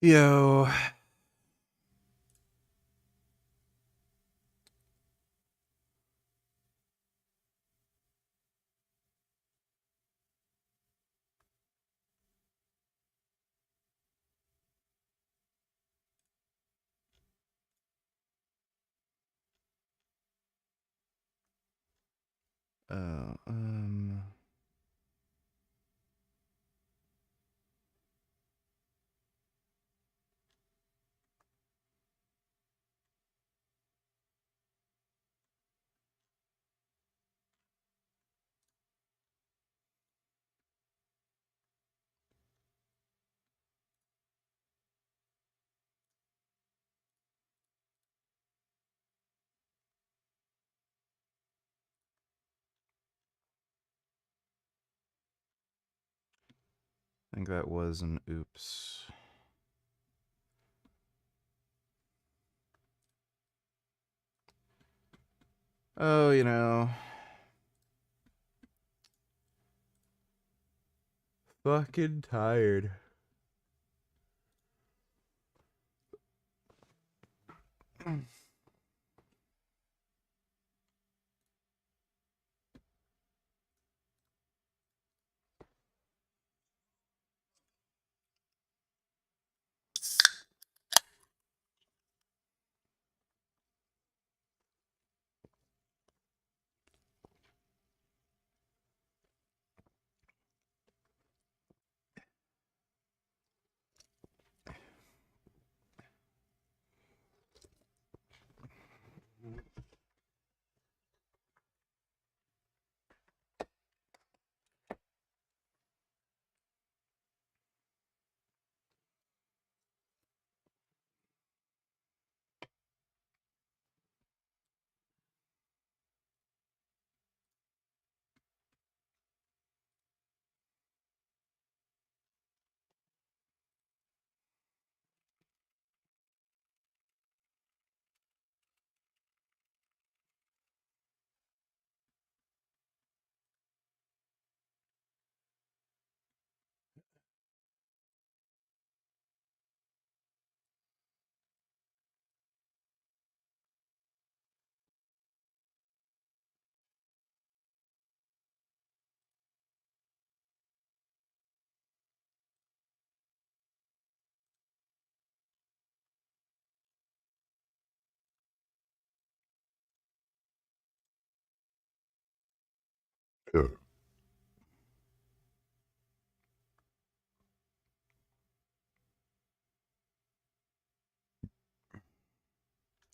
Yo. Uh, um. I think that was an oops. Oh, fucking tired.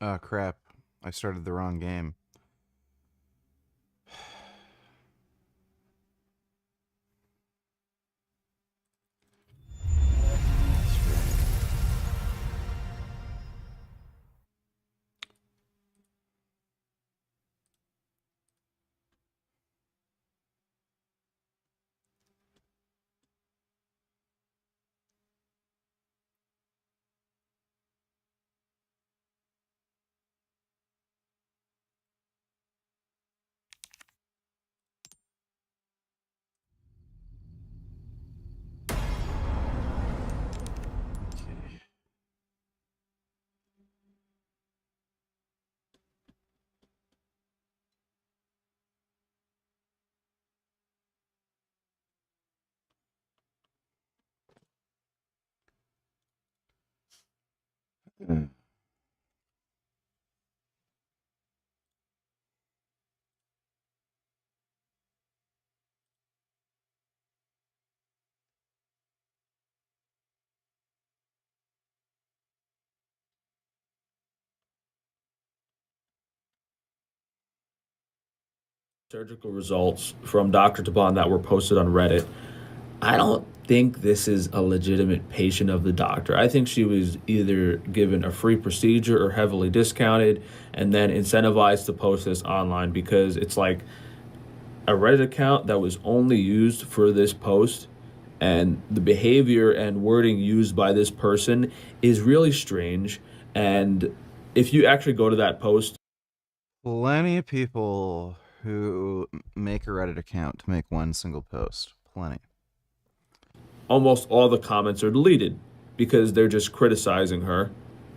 Oh, crap. I started the wrong game. Okay. Surgical results from Dr. Taban that were posted on Reddit. I don't think this is a legitimate patient of the doctor. I think she was either given a free procedure or heavily discounted and then incentivized to post this online because it's like a Reddit account that was only used for this post, and the behavior and wording used by this person is really strange. And if you actually go to that post, Plenty of people who make a Reddit account to make one single post. Plenty. almost all the comments are deleted. because they're just criticizing her,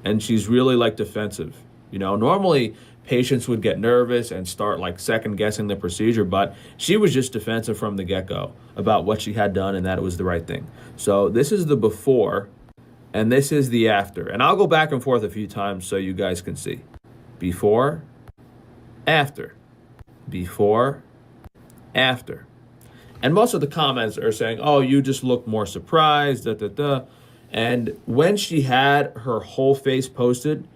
and she's really like defensive. Normally patients would get nervous and start like second guessing the procedure, but she was just defensive from the get-go about what she had done and that it was the right thing. So this is the before and this is the after. And I'll go back and forth a few times so you guys can see. Before, after. Before, after. And most of the comments are saying, oh, you just look more surprised, da da da. And when she had her whole face posted,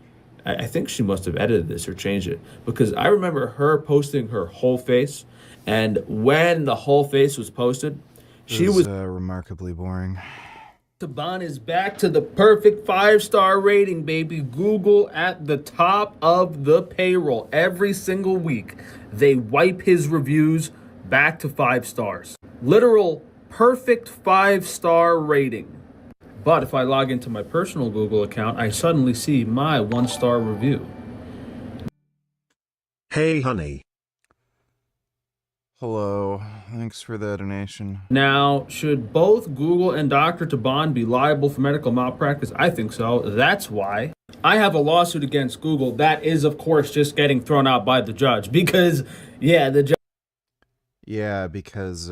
I think she must have edited this or changed it, because I remember her posting her whole face. And when the whole face was posted, she was remarkably boring. Taban is back to the perfect 5-star rating, baby. Google at the top of the payroll every single week. They wipe his reviews back to 5 stars. Literal perfect 5-star rating. But if I log into my personal Google account, I suddenly see my 1-star review. Hey, honey. Hello. Thanks for the donation. Now, should both Google and Dr. Taban be liable for medical malpractice? I think so. That's why I have a lawsuit against Google that is, of course, just getting thrown out by the judge because, the judge. Yeah, because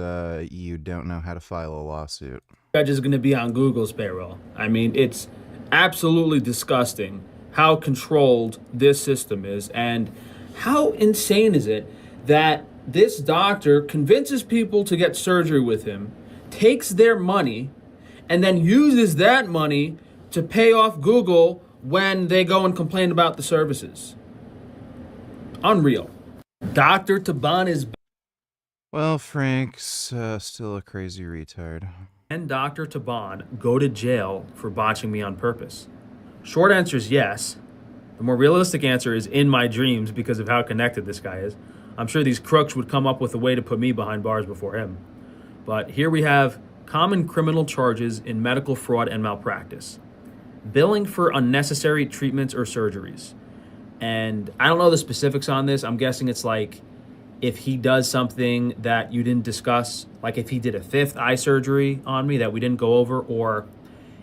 you don't know how to file a lawsuit. Judge is going to be on Google's payroll. I mean, it's absolutely disgusting how controlled this system is, and how insane is it that this doctor convinces people to get surgery with him, takes their money, and then uses that money to pay off Google when they go and complain about the services. Unreal. Dr. Taban is... Well, Frank's still a crazy retard. And Dr. Taban go to jail for botching me on purpose? Short answer is yes. The more realistic answer is in my dreams because of how connected this guy is. I'm sure these crooks would come up with a way to put me behind bars before him. But here we have common criminal charges in medical fraud and malpractice. Billing for unnecessary treatments or surgeries. And I don't know the specifics on this. I'm guessing it's like if he does something that you didn't discuss, like if he did a 5th eye surgery on me that we didn't go over, or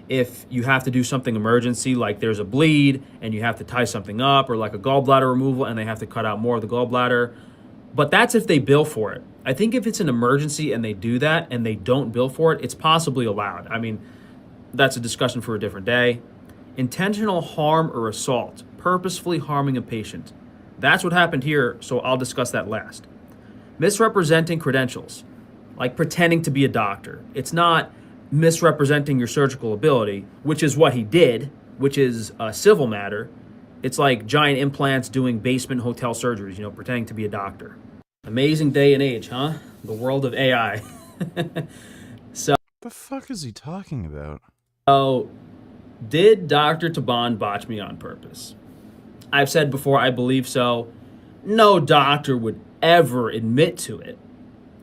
if you have to do something emergency, like there's a bleed and you have to tie something up, or like a gallbladder removal and they have to cut out more of the gallbladder. But that's if they bill for it. I think if it's an emergency and they do that and they don't bill for it, it's possibly allowed. I mean, that's a discussion for a different day. Intentional harm or assault, purposefully harming a patient. That's what happened here, so I'll discuss that last. Misrepresenting credentials, like pretending to be a doctor. It's not misrepresenting your surgical ability, which is what he did, which is a civil matter. It's like giant implants doing basement hotel surgeries, pretending to be a doctor. Amazing day and age, huh? The world of AI. What the fuck is he talking about? So, did Dr. Taban botch me on purpose? I've said before, I believe so. No doctor would ever admit to it.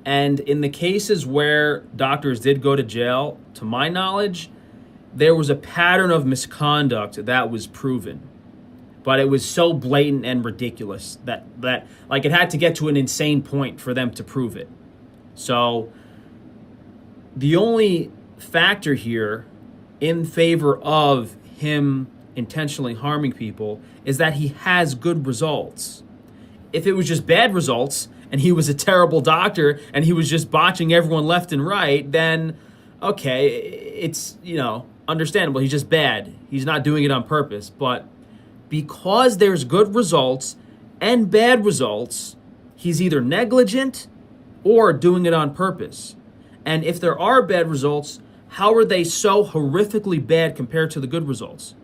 And in the cases where doctors did go to jail, to my knowledge, there was a pattern of misconduct that was proven. But it was so blatant and ridiculous that like it had to get to an insane point for them to prove it. So the only factor here in favor of him intentionally harming people is that he has good results. If it was just bad results and he was a terrible doctor and he was just botching everyone left and right, then okay, it's, understandable. He's just bad. He's not doing it on purpose. But because there's good results and bad results, he's either negligent or doing it on purpose. And if there are bad results, how are they so horrifically bad compared to the good results?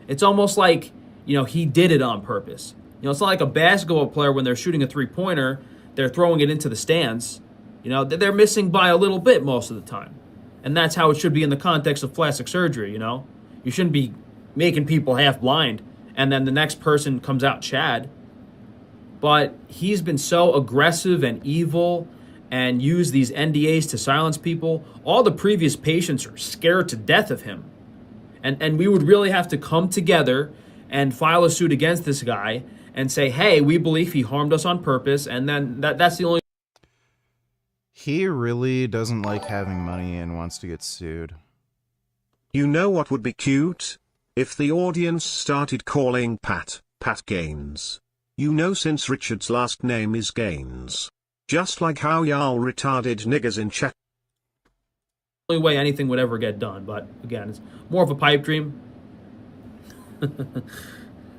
It's almost like, he did it on purpose. It's not like a basketball player when they're shooting a 3-pointer, they're throwing it into the stands. They're missing by a little bit most of the time. And that's how it should be in the context of plastic surgery, You shouldn't be making people half blind and then the next person comes out Chad. But he's been so aggressive and evil and used these NDAs to silence people. All the previous patients are scared to death of him. And we would really have to come together and file a suit against this guy and say, hey, we believe he harmed us on purpose. And then that's the only... He really doesn't like having money and wants to get sued. You know what would be cute? If the audience started calling Pat, Pat Gaines. You know, since Richard's last name is Gaines. Just like how y'all retarded niggas in chat. Only way anything would ever get done, but again, it's more of a pipe dream.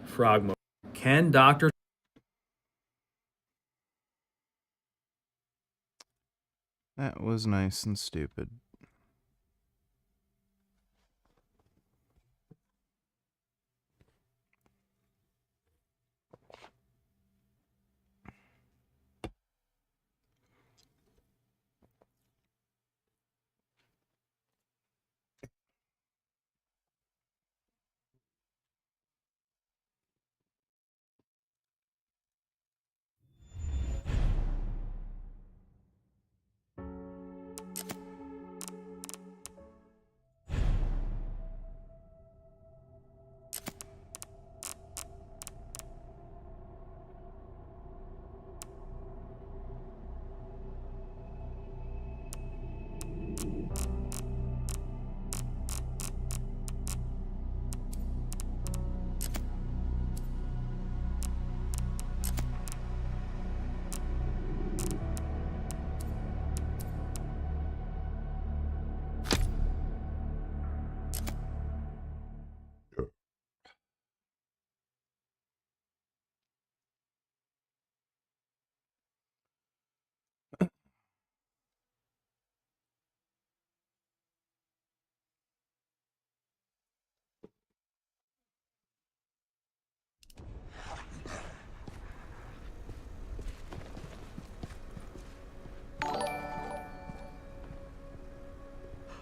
Frog mode. Can Dr. That was nice and stupid.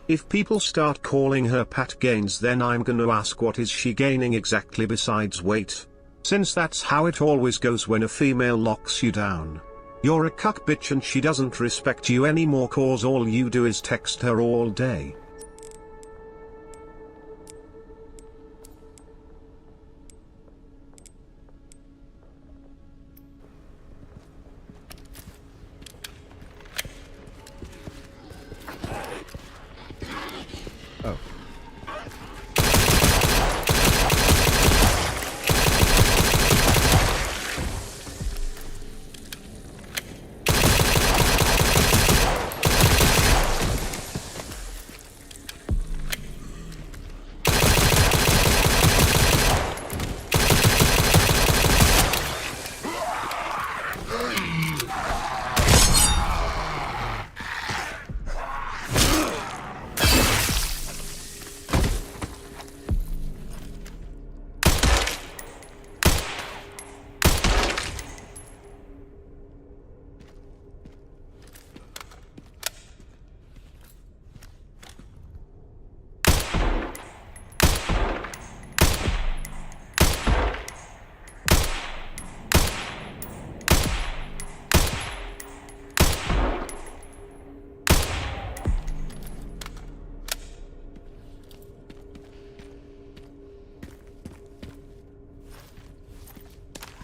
If people start calling her Pat Gaines, then I'm gonna ask, what is she gaining exactly besides weight? Since that's how it always goes when a female locks you down. You're a cuck bitch and she doesn't respect you anymore cause all you do is text her all day. Oh.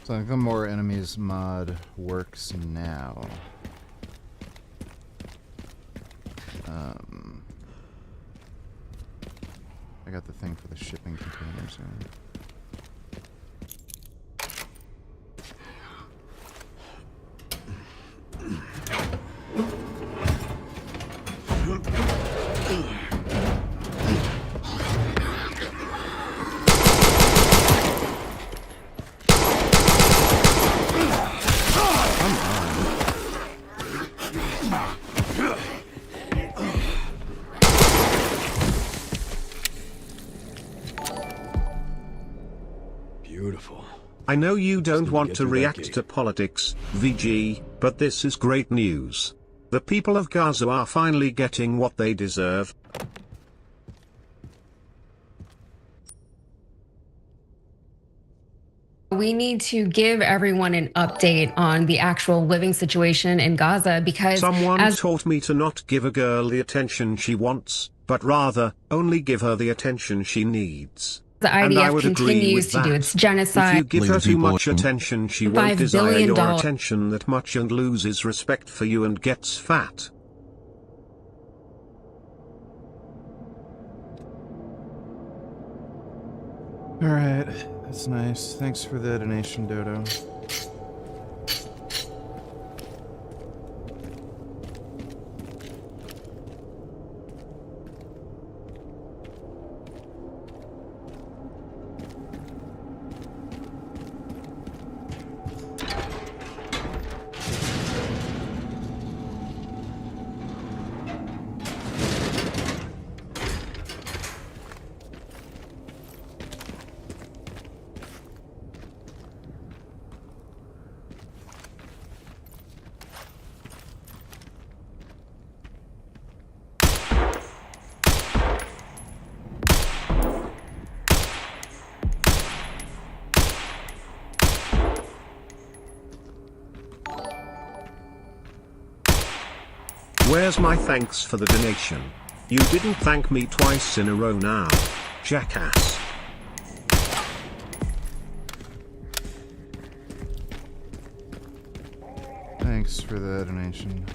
So the more enemies mod works now. I got the thing for the shipping containers in. I know you don't want to react to politics, VG, but this is great news. The people of Gaza are finally getting what they deserve. We need to give everyone an update on the actual living situation in Gaza because Someone taught me to not give a girl the attention she wants, but rather, only give her the attention she needs. the And I IDF would agree continues with to do that. its If genocide. you give her too much attention, she won't $5 desire billion your attention that much and loses respect for you and gets fat. Alright, that's nice. Thanks for the donation, Dodo. Where's my thanks for the donation? You didn't thank me twice in a row now, jackass. Thanks for the donation.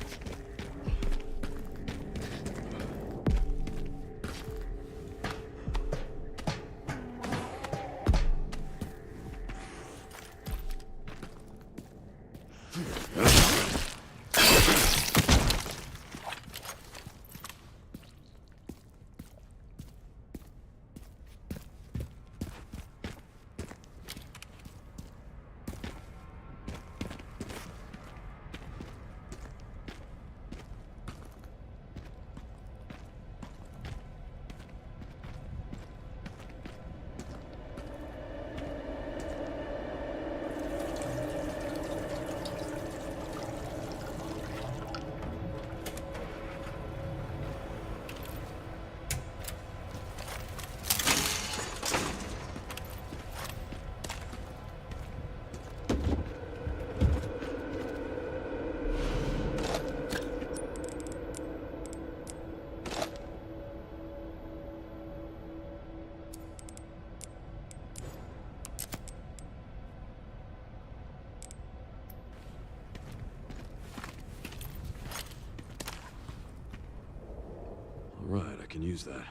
Right, I can use that.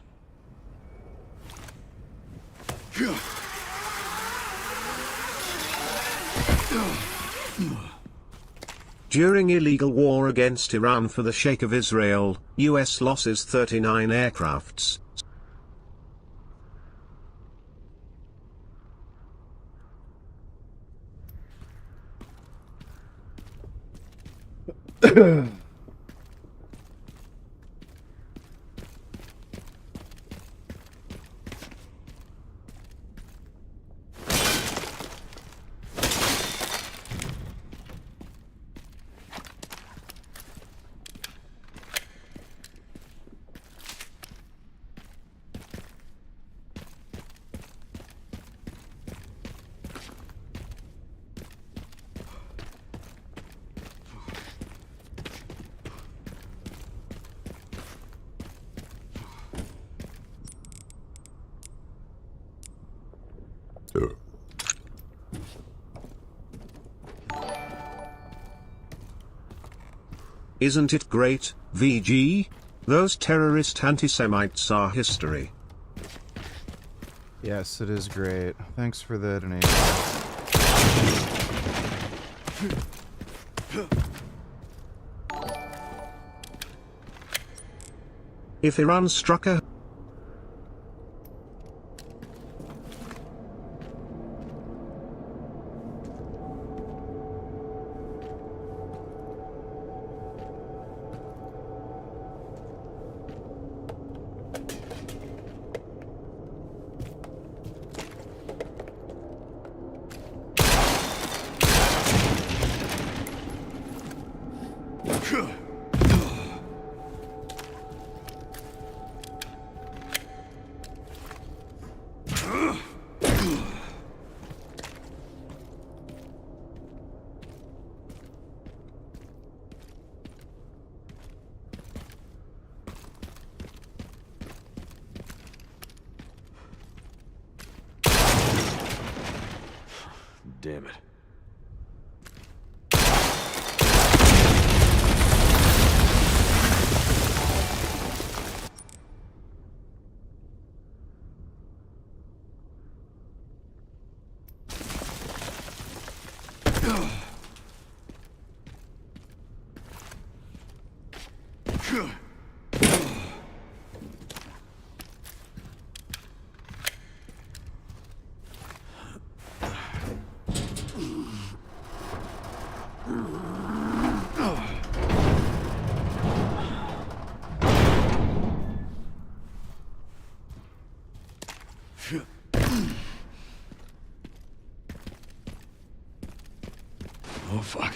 During illegal war against Iran for the Sheikh of Israel, US losses 39 aircrafts. Isn't it great, VG? Those terrorist anti-Semites are history. Yes, it is great. Thanks for the donation. If Iran struck a Damn it. Oh, fuck.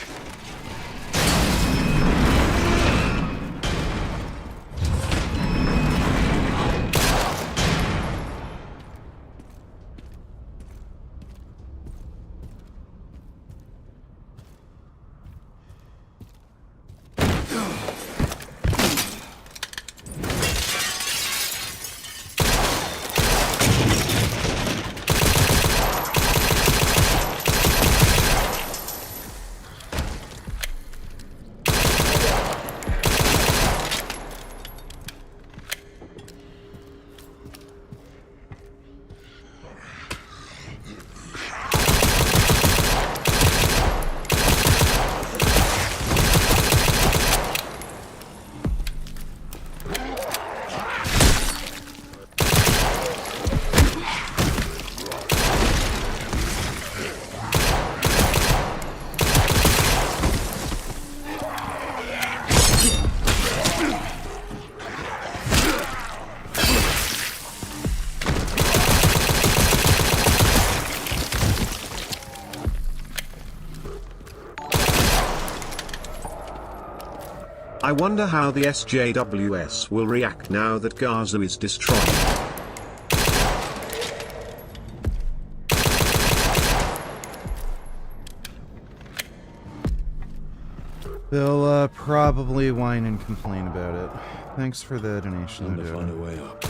I wonder how the SJWS will react now that Gaza is destroyed. They'll probably whine and complain about it. Thanks for the donation. Time to find a way up.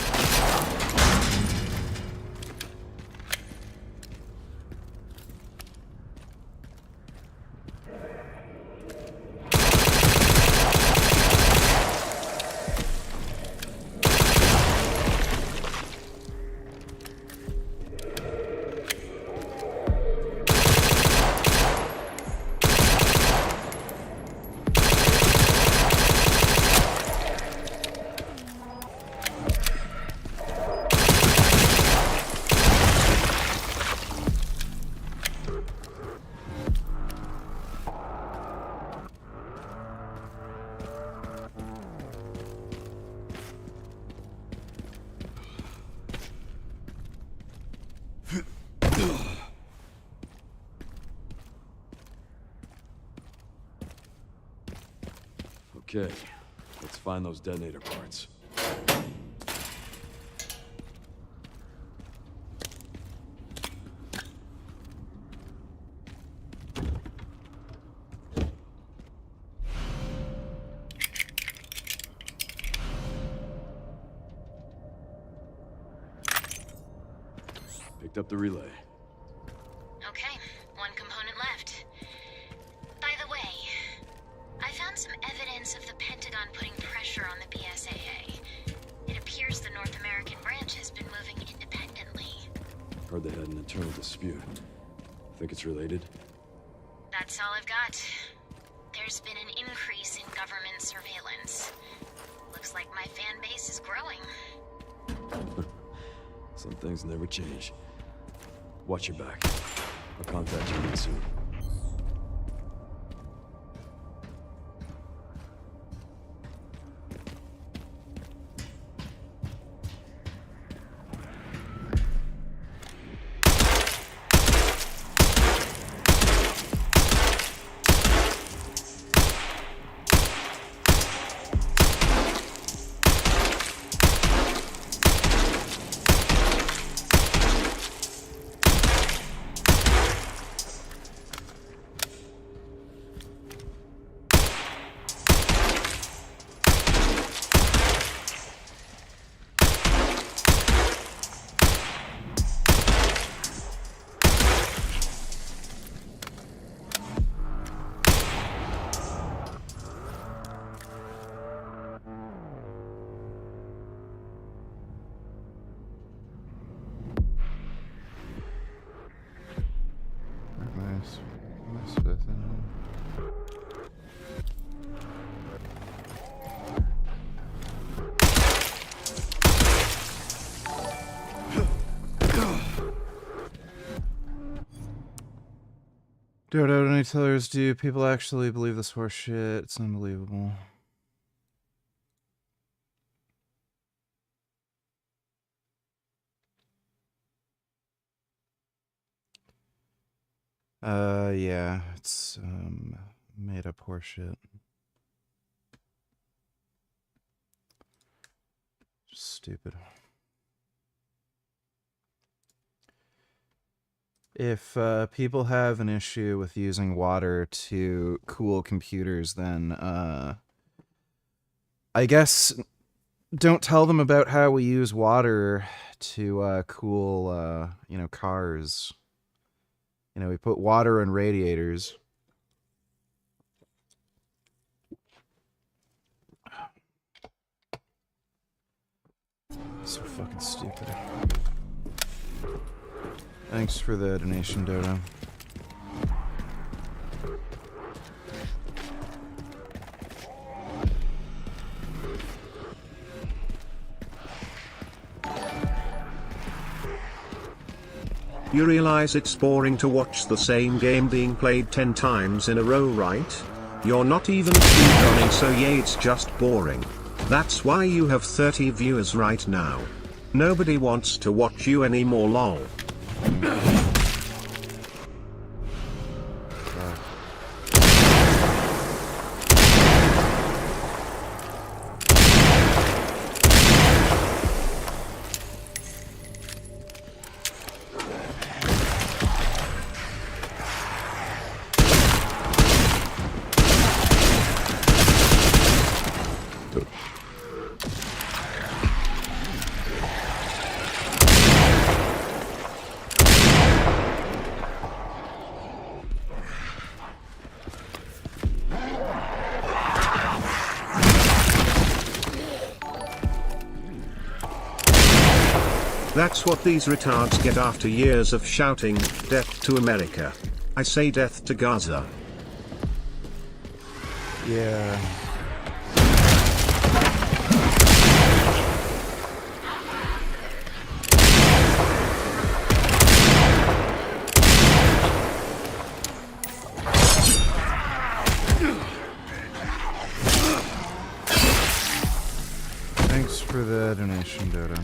Okay, let's find those detonator parts. Picked up the relay. Okay, one component left. By the way, I found some evidence of the Pentagon putting pressure on the BSAA. It appears the North American branch has been moving independently. Heard they had an internal dispute. Think it's related? That's all I've got. There's been an increase in government surveillance. Looks like my fan base is growing. Some things never change. Watch your back. I'll contact you again soon. Dodo, any tellers, do people actually believe this horse shit? It's unbelievable. Yeah, it's, made up horse shit. Stupid. If people have an issue with using water to cool computers, then I guess don't tell them about how we use water to cool, you know, cars. You know, we put water in radiators. So fucking stupid. Thanks for the donation, Dodo. You realize it's boring to watch the same game being played 10 times in a row, right? You're not even speedrunning, so yeah, it's just boring. That's why you have 30 viewers right now. Nobody wants to watch you anymore, lol. That's what these retards get after years of shouting, "Death to America." I say death to Gaza. Yeah. Thanks for the donation, Dodo.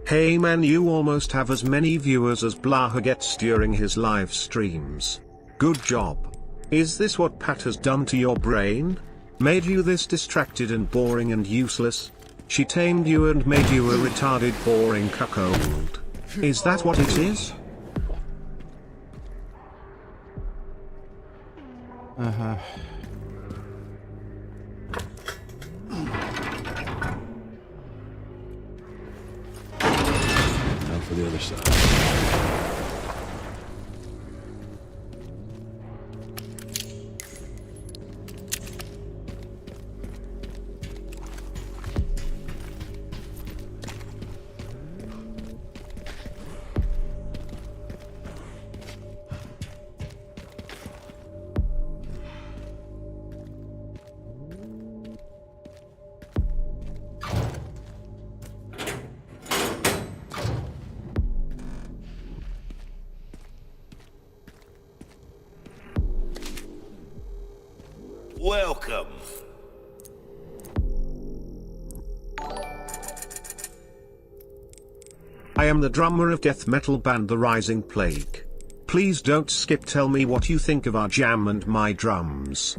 Hey man, you almost have as many viewers as Blaha gets during his live streams. Good job. Is this what Pat has done to your brain? Made you this distracted and boring and useless? She tamed you and made you a retarded boring cuckold. Is that what it is? Uh-huh. Now for the other side. Welcome. I am the drummer of death metal band The Rising Plague. Please don't skip, tell me what you think of our jam and my drums.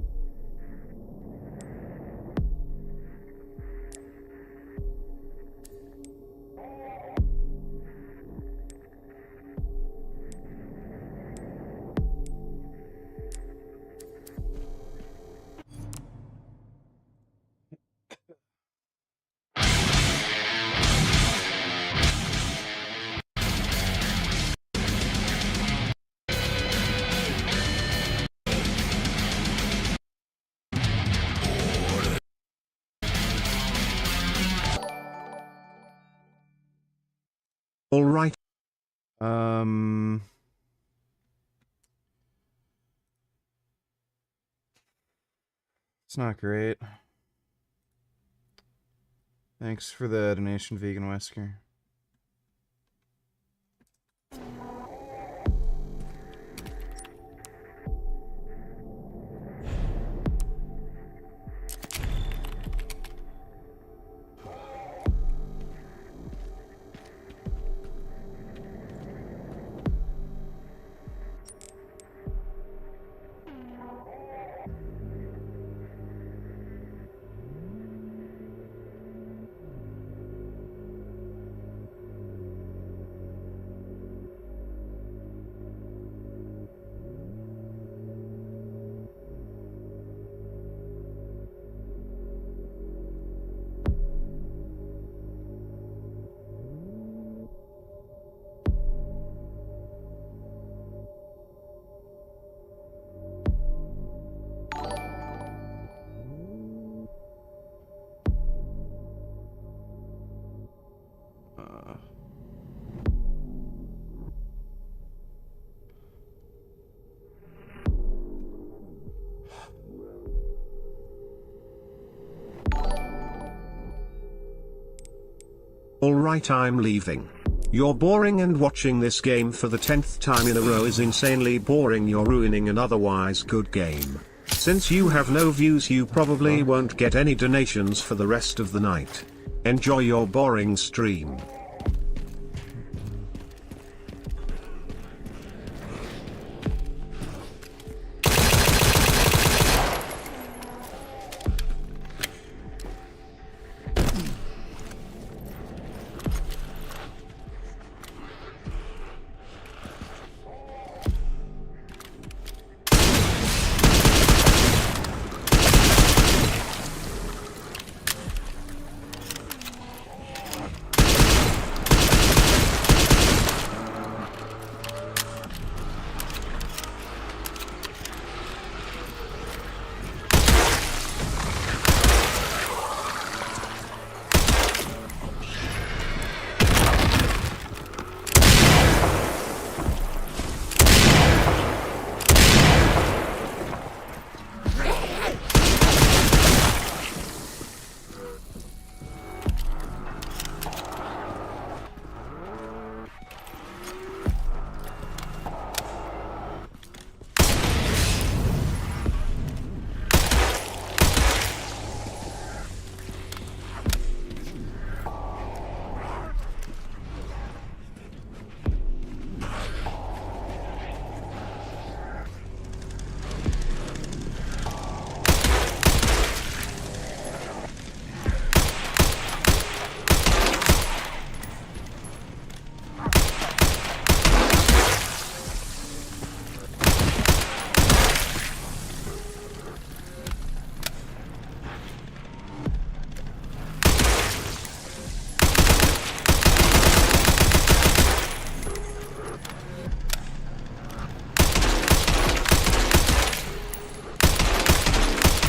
All right. It's not great. Thanks for the donation, Vegan Wesker. Alright, I'm leaving. You're boring, and watching this game for the 10th time in a row is insanely boring. You're ruining an otherwise good game. Since you have no views, you probably won't get any donations for the rest of the night. Enjoy your boring stream.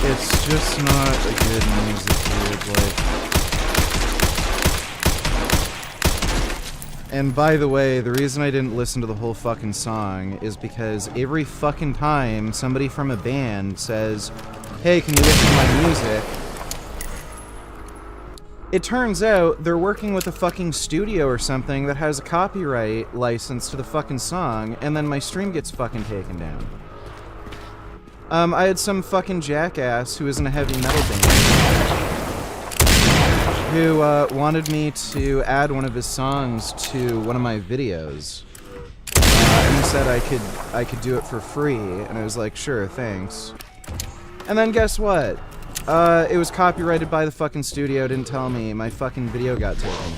It's just not a good music, dude, like... And by the way, the reason I didn't listen to the whole fucking song is because every fucking time somebody from a band says, hey, can you listen to my music? It turns out they're working with a fucking studio or something that has a copyright license to the fucking song, and then my stream gets fucking taken down. I had some fucking jackass who was in a heavy metal band who wanted me to add one of his songs to one of my videos. And he said I could do it for free, and I was like, sure, thanks. And then guess what? It was copyrighted by the fucking studio, didn't tell me. My fucking video got taken.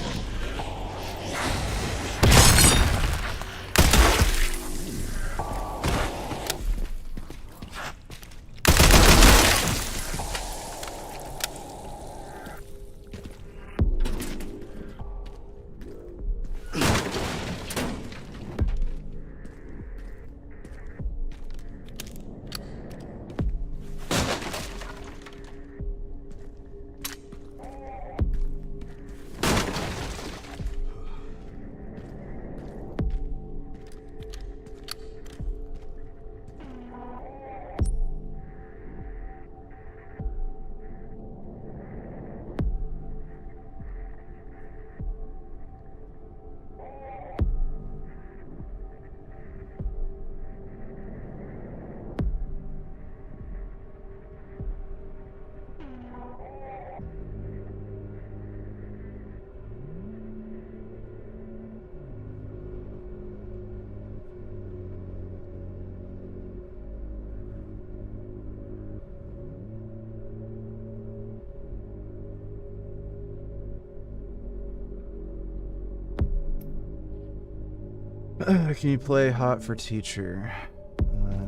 Can you play Hot for Teacher?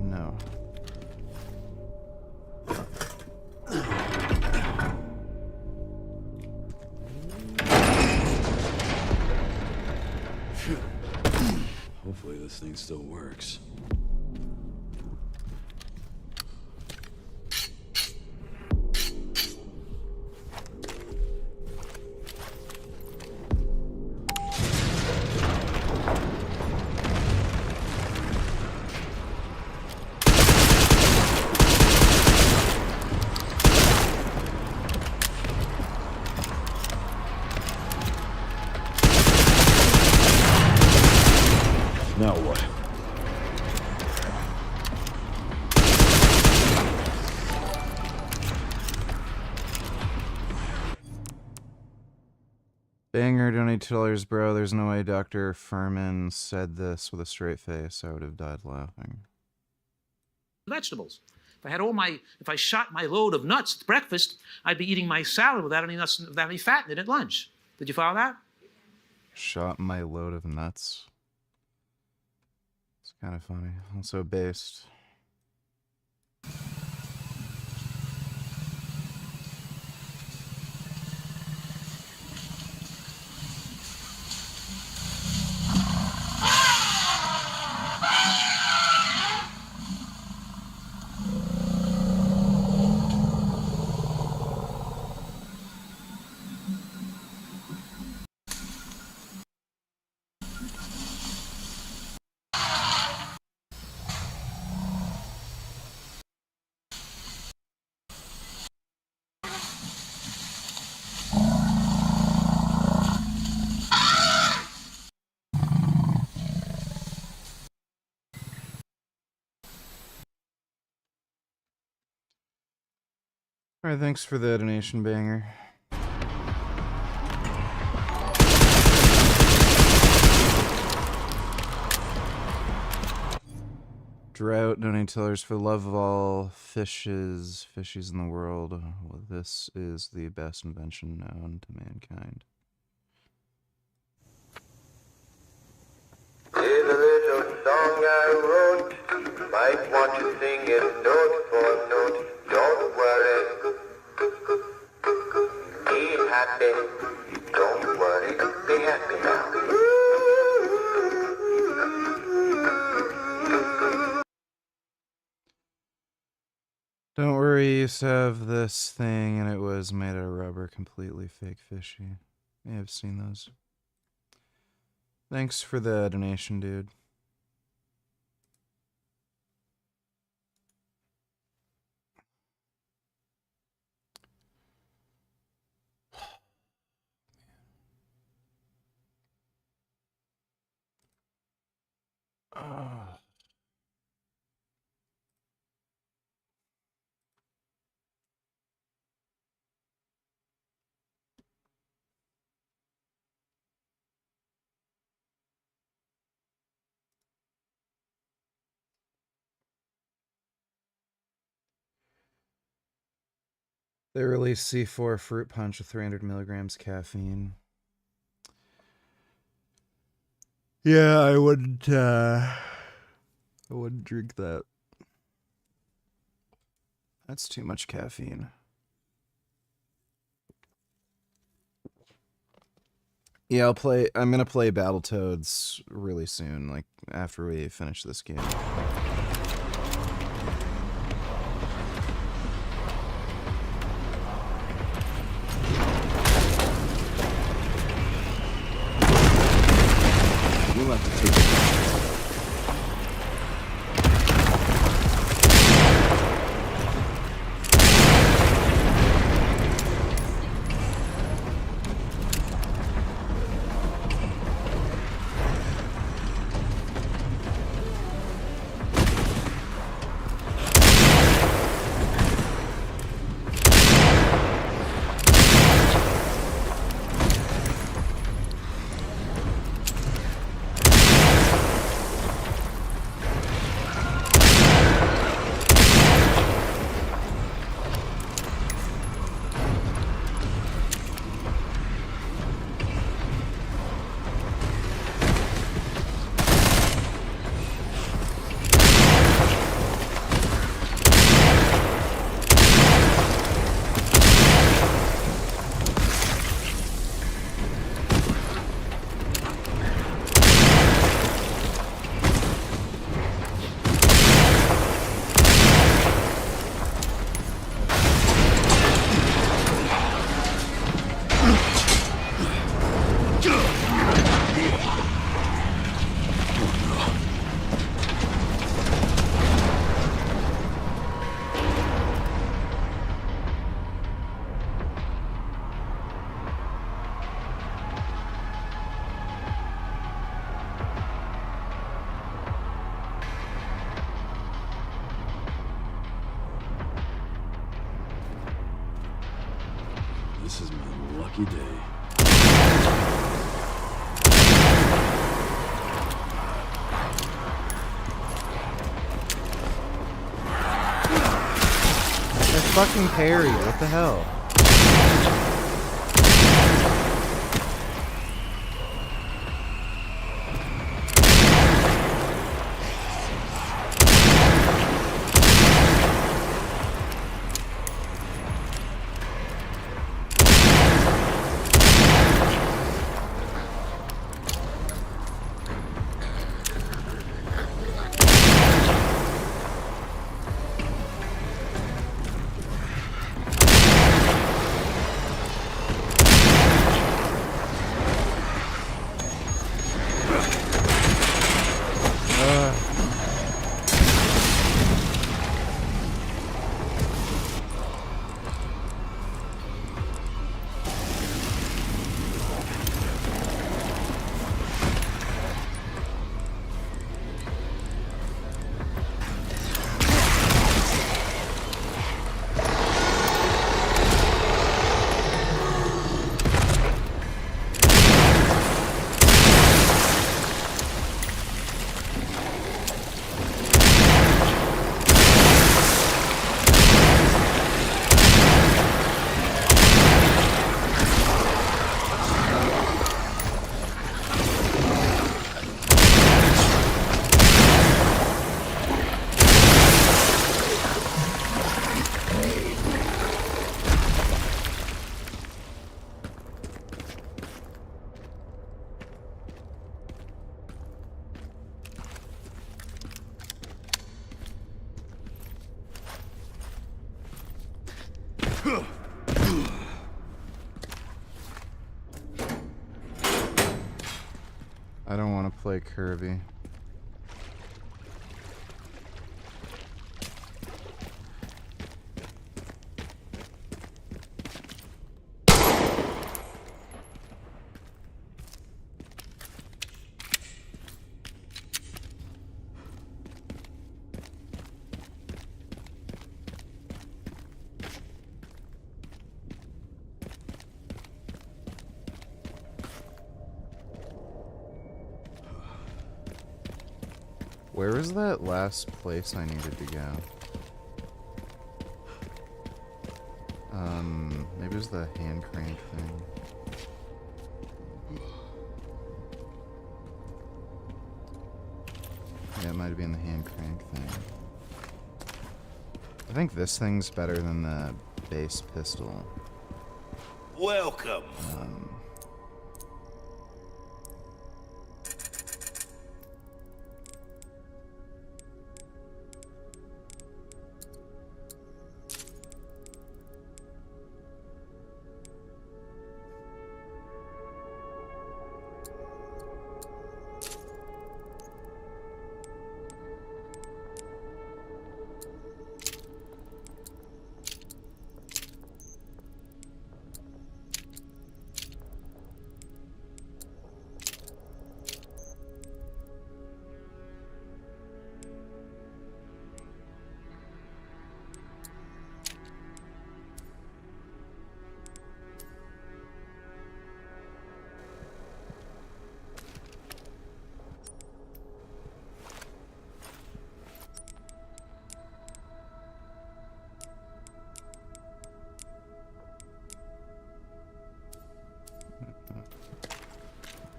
No. Hopefully this thing still works. Now what? Banger, donate $2, bro. There's no way Dr. Furman said this with a straight face. I would have died laughing. Vegetables. If I shot my load of nuts at breakfast, I'd be eating my salad without any nuts, without any fat in it at lunch. Did you follow that? Shot my load of nuts. It's kind of funny. Also based. Alright, thanks for the donation, Banger. Drought, donate $2 for the love of all fishies in the world. Well, this is the best invention known to mankind. Here's a little song I wrote. Might want to sing it note for note. Don't worry. Be happy. Don't worry. Be happy now. Don't worry, you used to have this thing and it was made out of rubber, completely fake fishy. May have seen those. Thanks for the donation, dude. They released C4 fruit punch with 300 milligrams caffeine. Yeah, I wouldn't drink that. That's too much caffeine. Yeah, I'm gonna play Battletoads really soon, like after we finish this game. We'll have to take it. This is my lucky day. I fucking parry, what the hell? I don't want to play Kirby. Where was that last place I needed to go? Maybe it was the hand crank thing. Yeah, it might have been the hand crank thing. I think this thing's better than the base pistol. Welcome.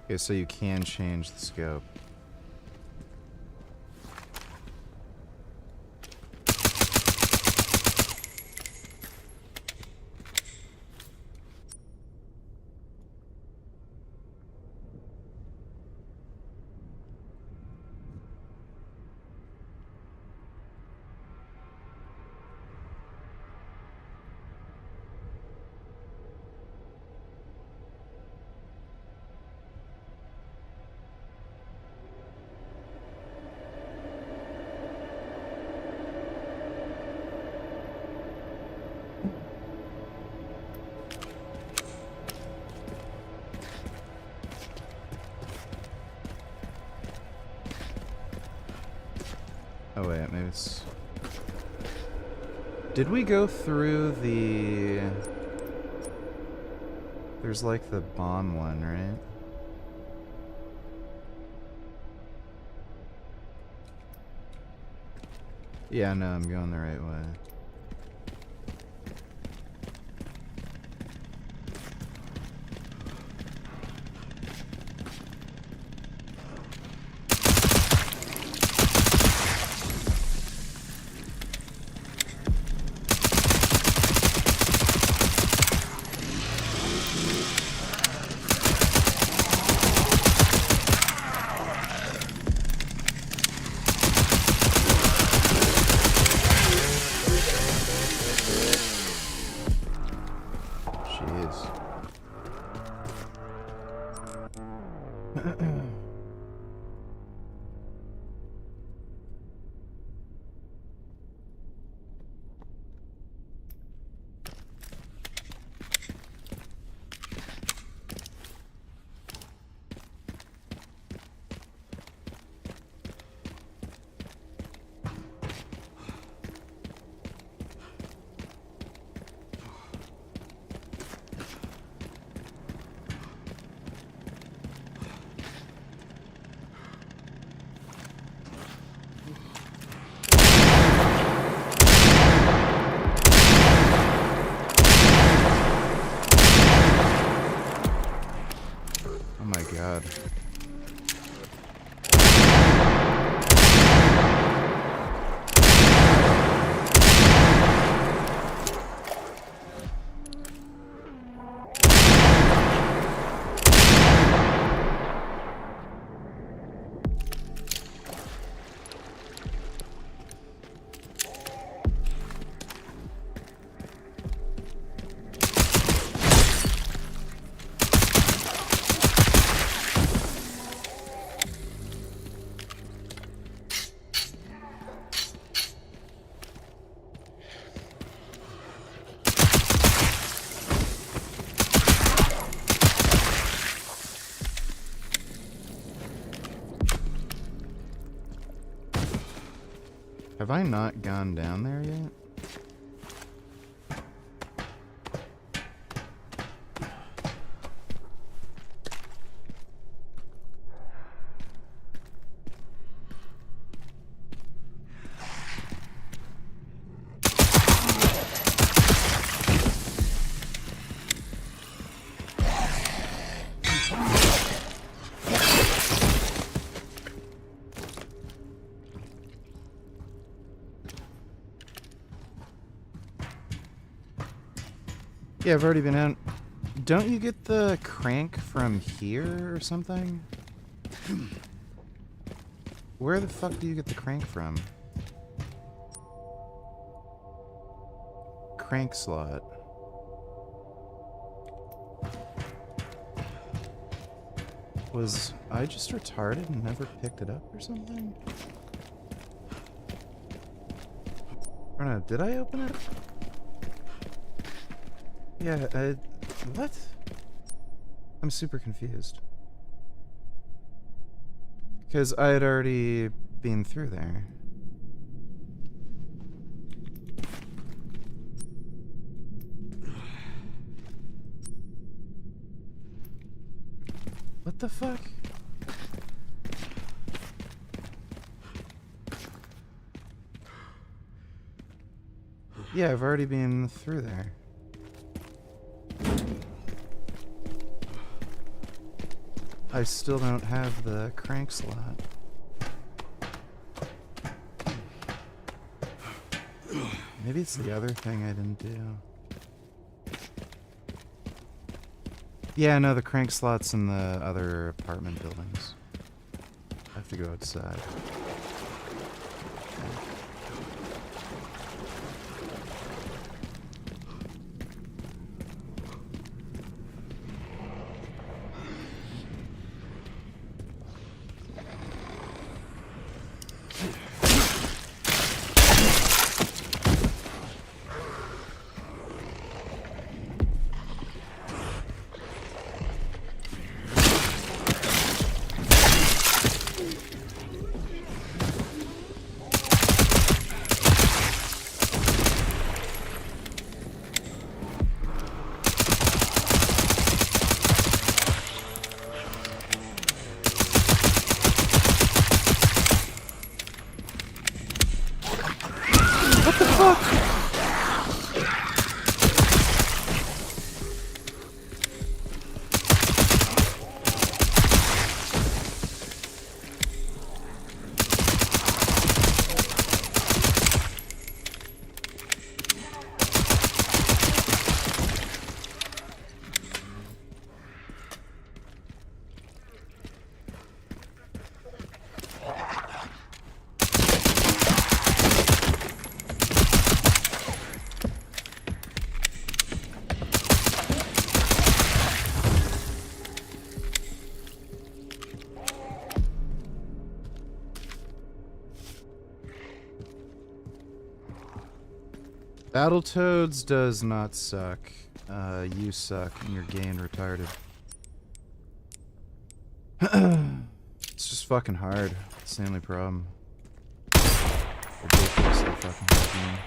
Okay, so you can change the scope. Oh wait, maybe it's... Did we go through the... There's like the bomb one, right? Yeah, no, I'm going the right way. Have I not gone down there yet? Yeah, I've already been out. Don't you get the crank from here or something? Where the fuck do you get the crank from? Crank slot. Was I just retarded and never picked it up or something? I don't know, did I open it? Yeah, what? I'm super confused. Because I had already been through there. What the fuck? Yeah, I've already been through there. I still don't have the crank slot. Maybe it's the other thing I didn't do. Yeah, no, the crank slot's in the other apartment buildings. I have to go outside. Battletoads does not suck. You suck and you're gay and retarded. It's just fucking hard. It's the only problem. Ridiculously fucking hard game.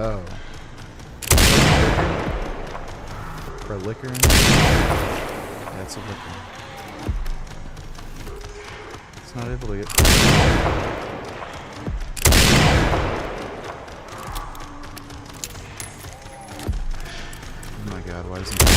Oh. For liquor? Yeah, it's a liquor. It's not able to get... Oh my god, why isn't it...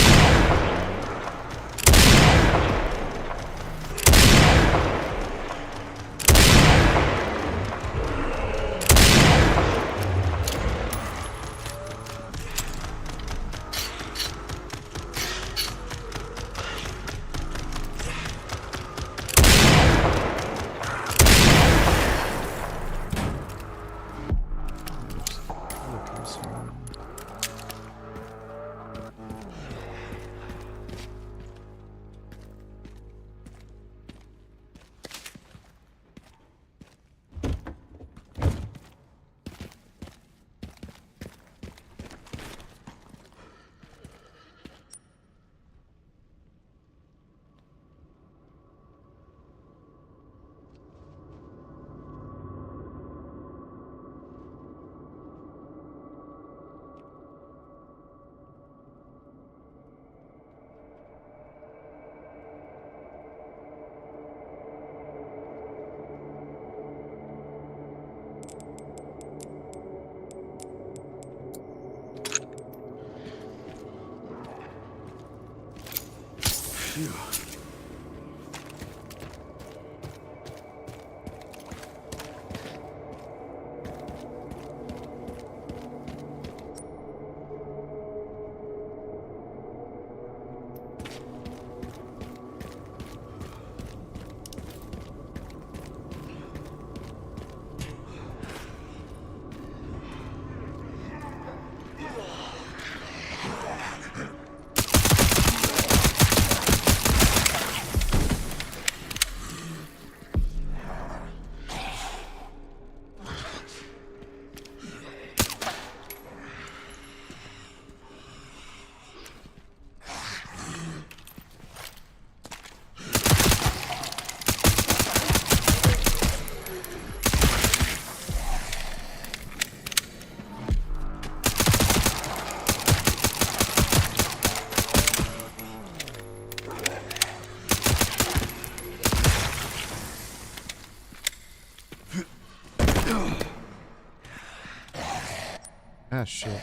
Ah, shit.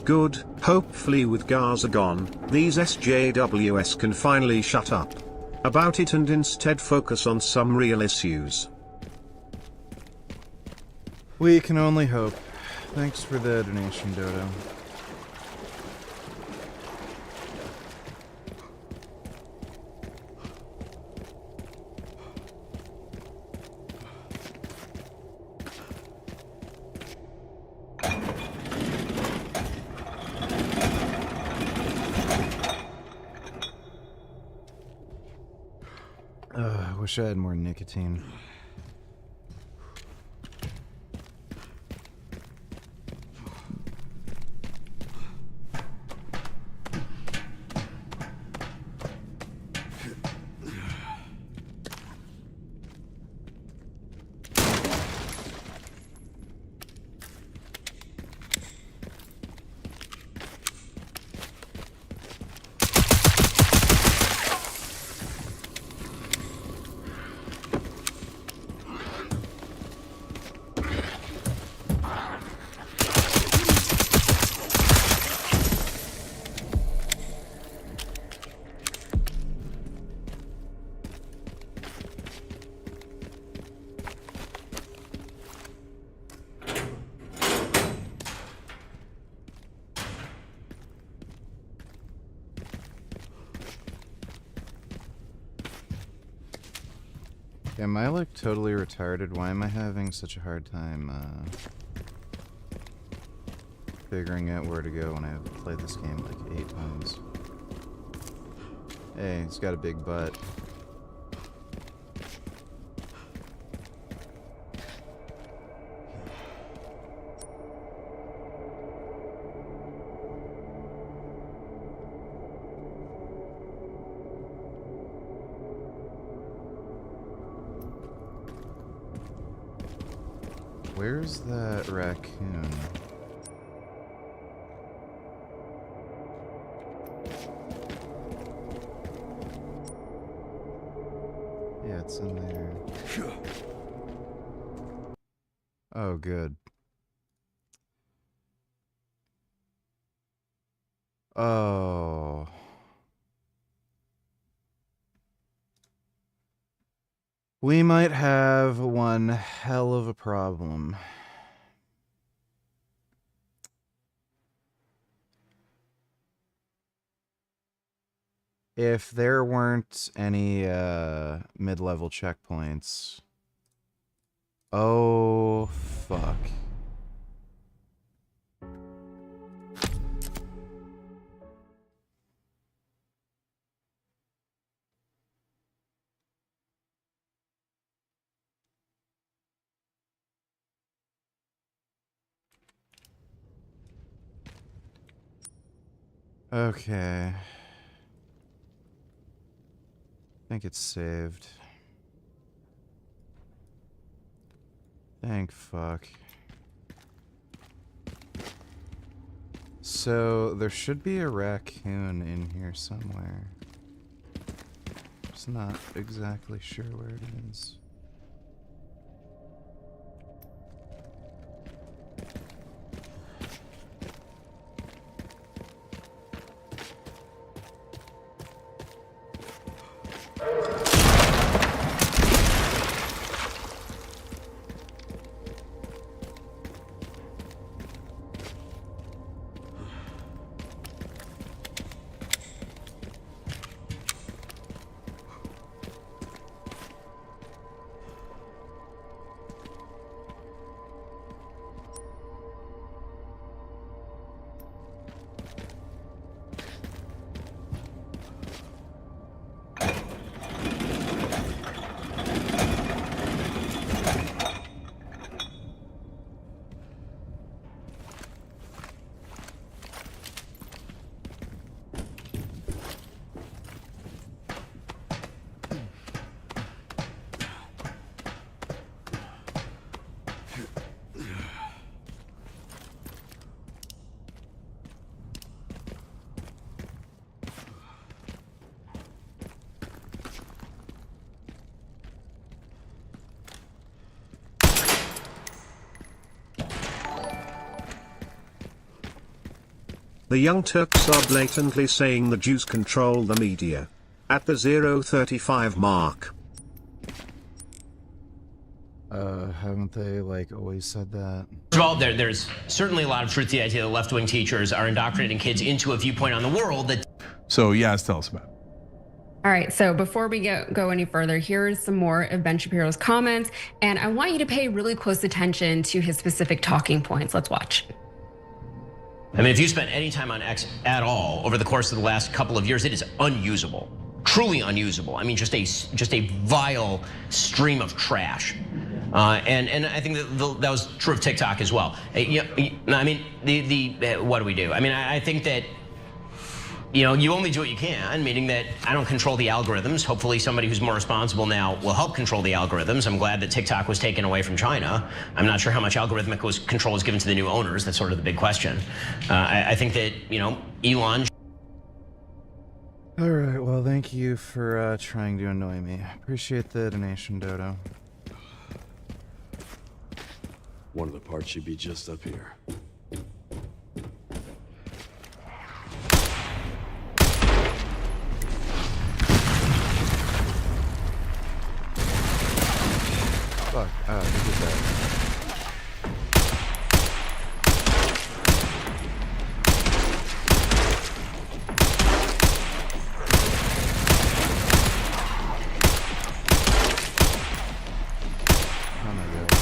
Good, hopefully with Gaza gone, these SJWs can finally shut up about it and instead focus on some real issues. We can only hope. Thanks for the donation, Dodo. I wish I had more nicotine. Am I like totally retarded? Why am I having such a hard time figuring out where to go when I've played this game like 8 times? Hey, he's got a big butt. Where's that raccoon? Yeah, it's in there. Oh, good. Oh. We might have one hell of a problem. If there weren't any mid-level checkpoints. Oh, fuck. Okay. I think it's saved. Thank fuck. So, there should be a raccoon in here somewhere. Just not exactly sure where it is. The Young Turks are blatantly saying the Jews control the media. At the 035 mark. Haven't they, like, always said that? First of all, there's certainly a lot of truth to the idea that left-wing teachers are indoctrinating kids into a viewpoint on the world that... So, yes, tell us about it. All right, so before we go any further, here's some more of Ben Shapiro's comments, and I want you to pay really close attention to his specific talking points. Let's watch. I mean, if you spent any time on X at all over the course of the last couple of years, it is unusable, truly unusable. I mean, just a vile stream of trash. And I think that was true of TikTok as well. I mean, what do we do? I mean, I think that, you know, you only do what you can, meaning that I don't control the algorithms. Hopefully somebody who's more responsible now will help control the algorithms. I'm glad that TikTok was taken away from China. I'm not sure how much algorithmic control was given to the new owners. That's sort of the big question. I think that, you know, Elon... All right, well, thank you for trying to annoy me. Appreciate the donation, Dodo. One of the parts should be just up here. Fuck, who did that? Oh my god.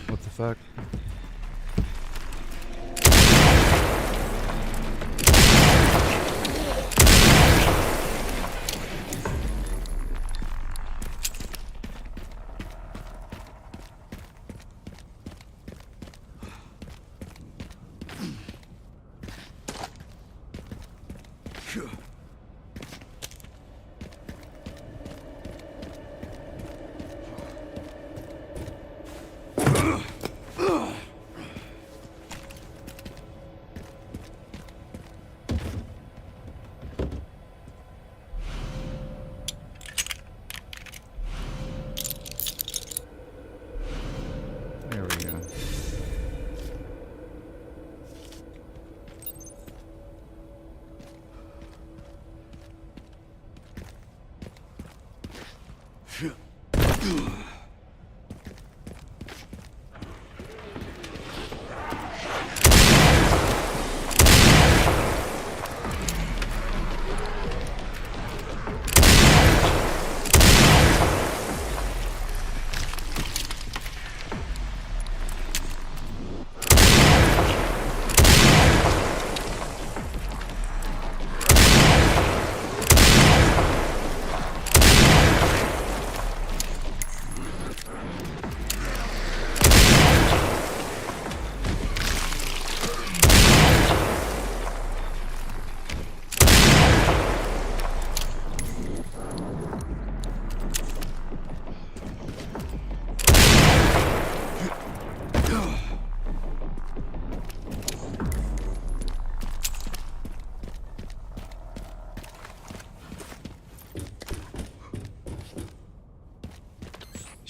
What the fuck? There we go.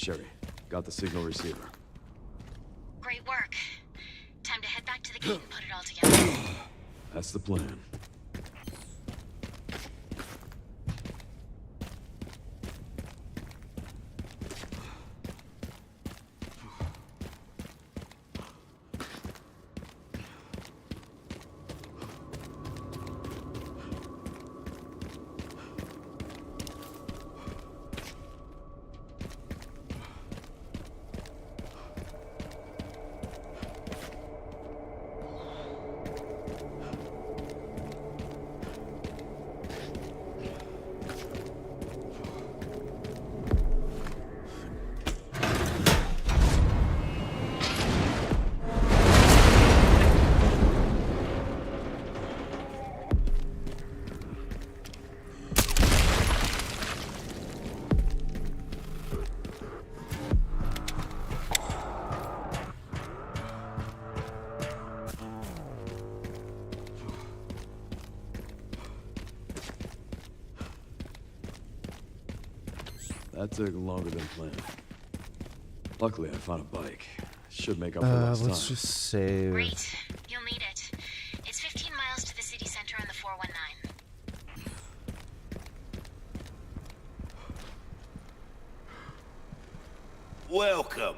Sherry, got the signal receiver. Great work. Time to head back to the gate and put it all together. That's the plan. That took longer than planned. Luckily, I found a bike. Should make up for lost time. Let's just save. Great. You'll need it. It's 15 miles to the city center on the 419. Welcome.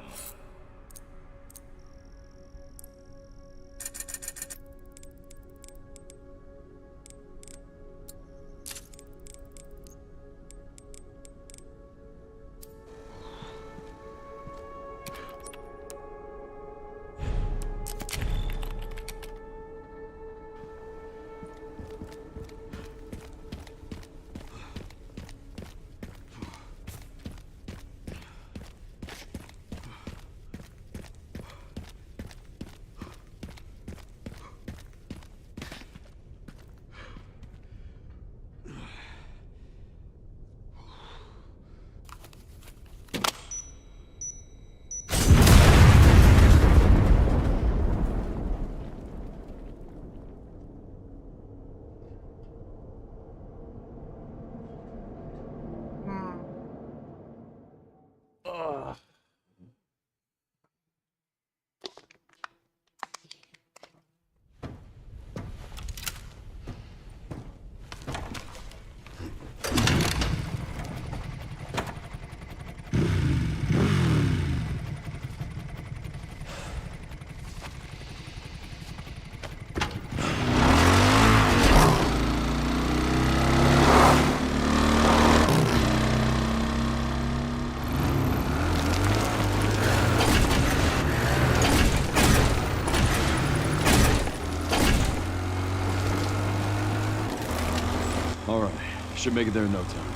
All right. Should make it there in no time.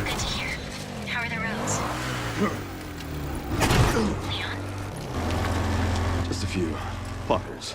Good to hear. How are the roads? Leon? Just a few fuckers.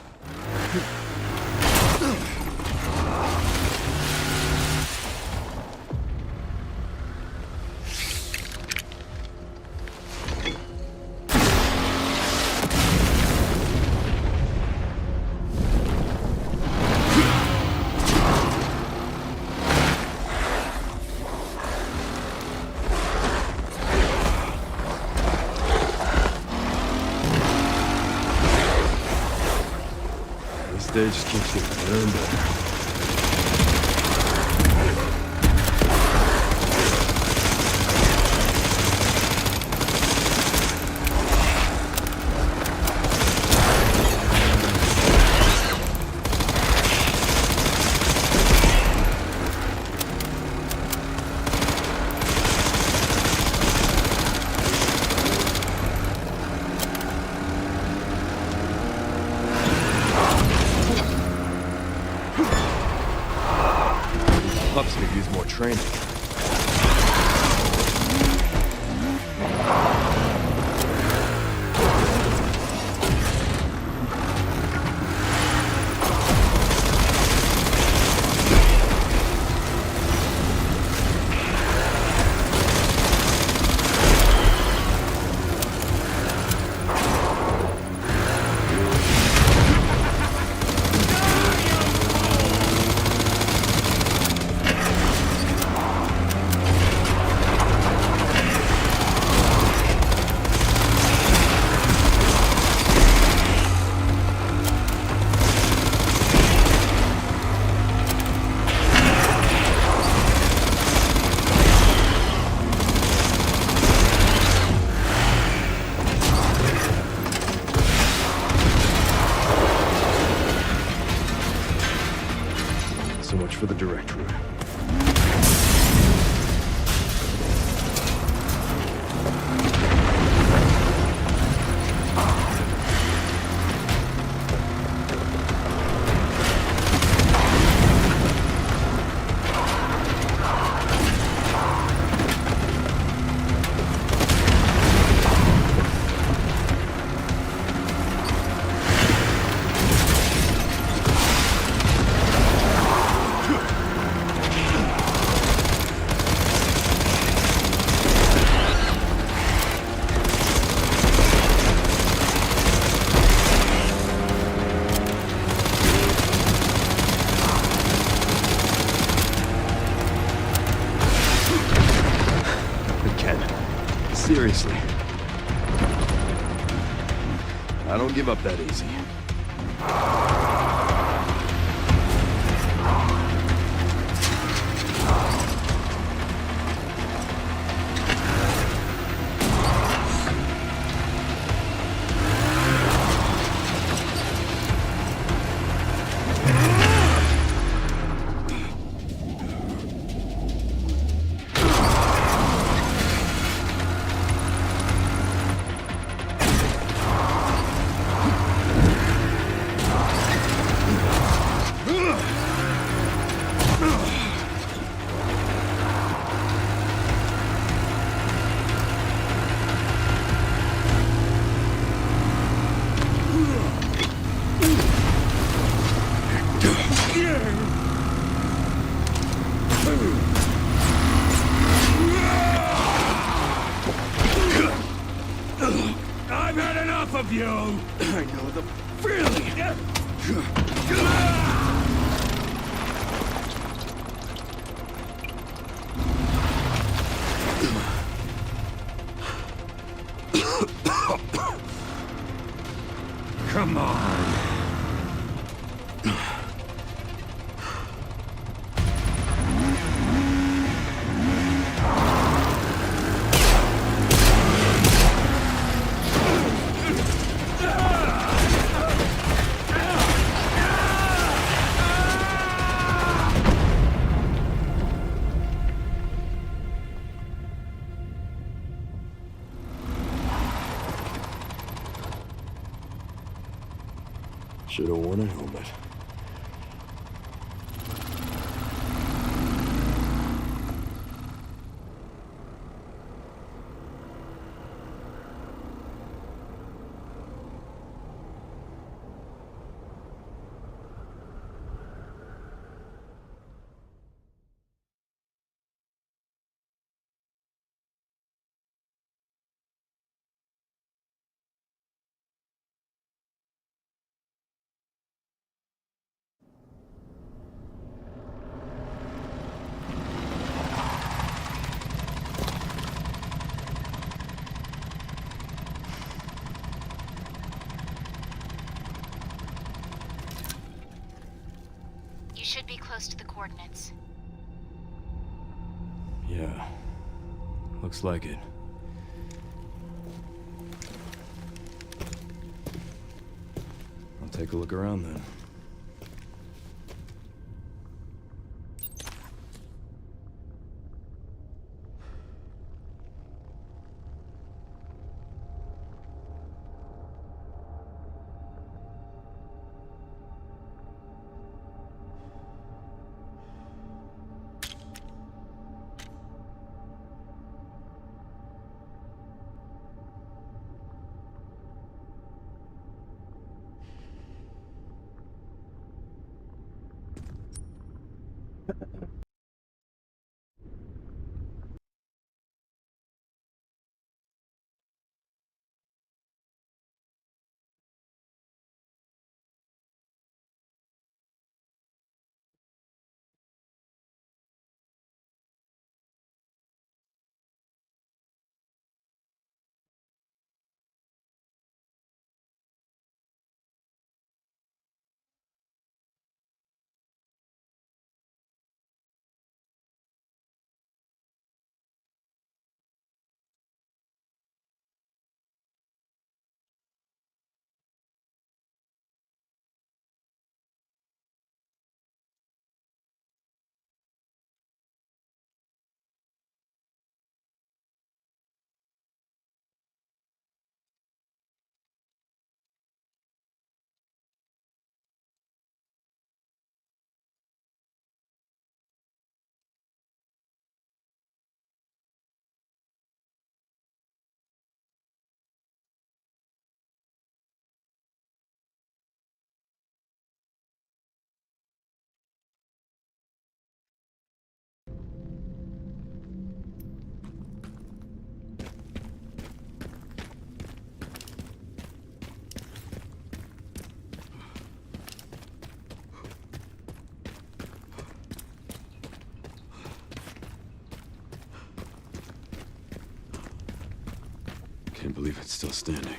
Stage just keeps getting better and better. Pups could use more training. So much for the direct route. Seriously. I don't give up that easy. I've had enough of you! I know the feeling! Come on! Should have worn a helmet. You should be close to the coordinates. Yeah. Looks like it. I'll take a look around then. Can't believe it's still standing.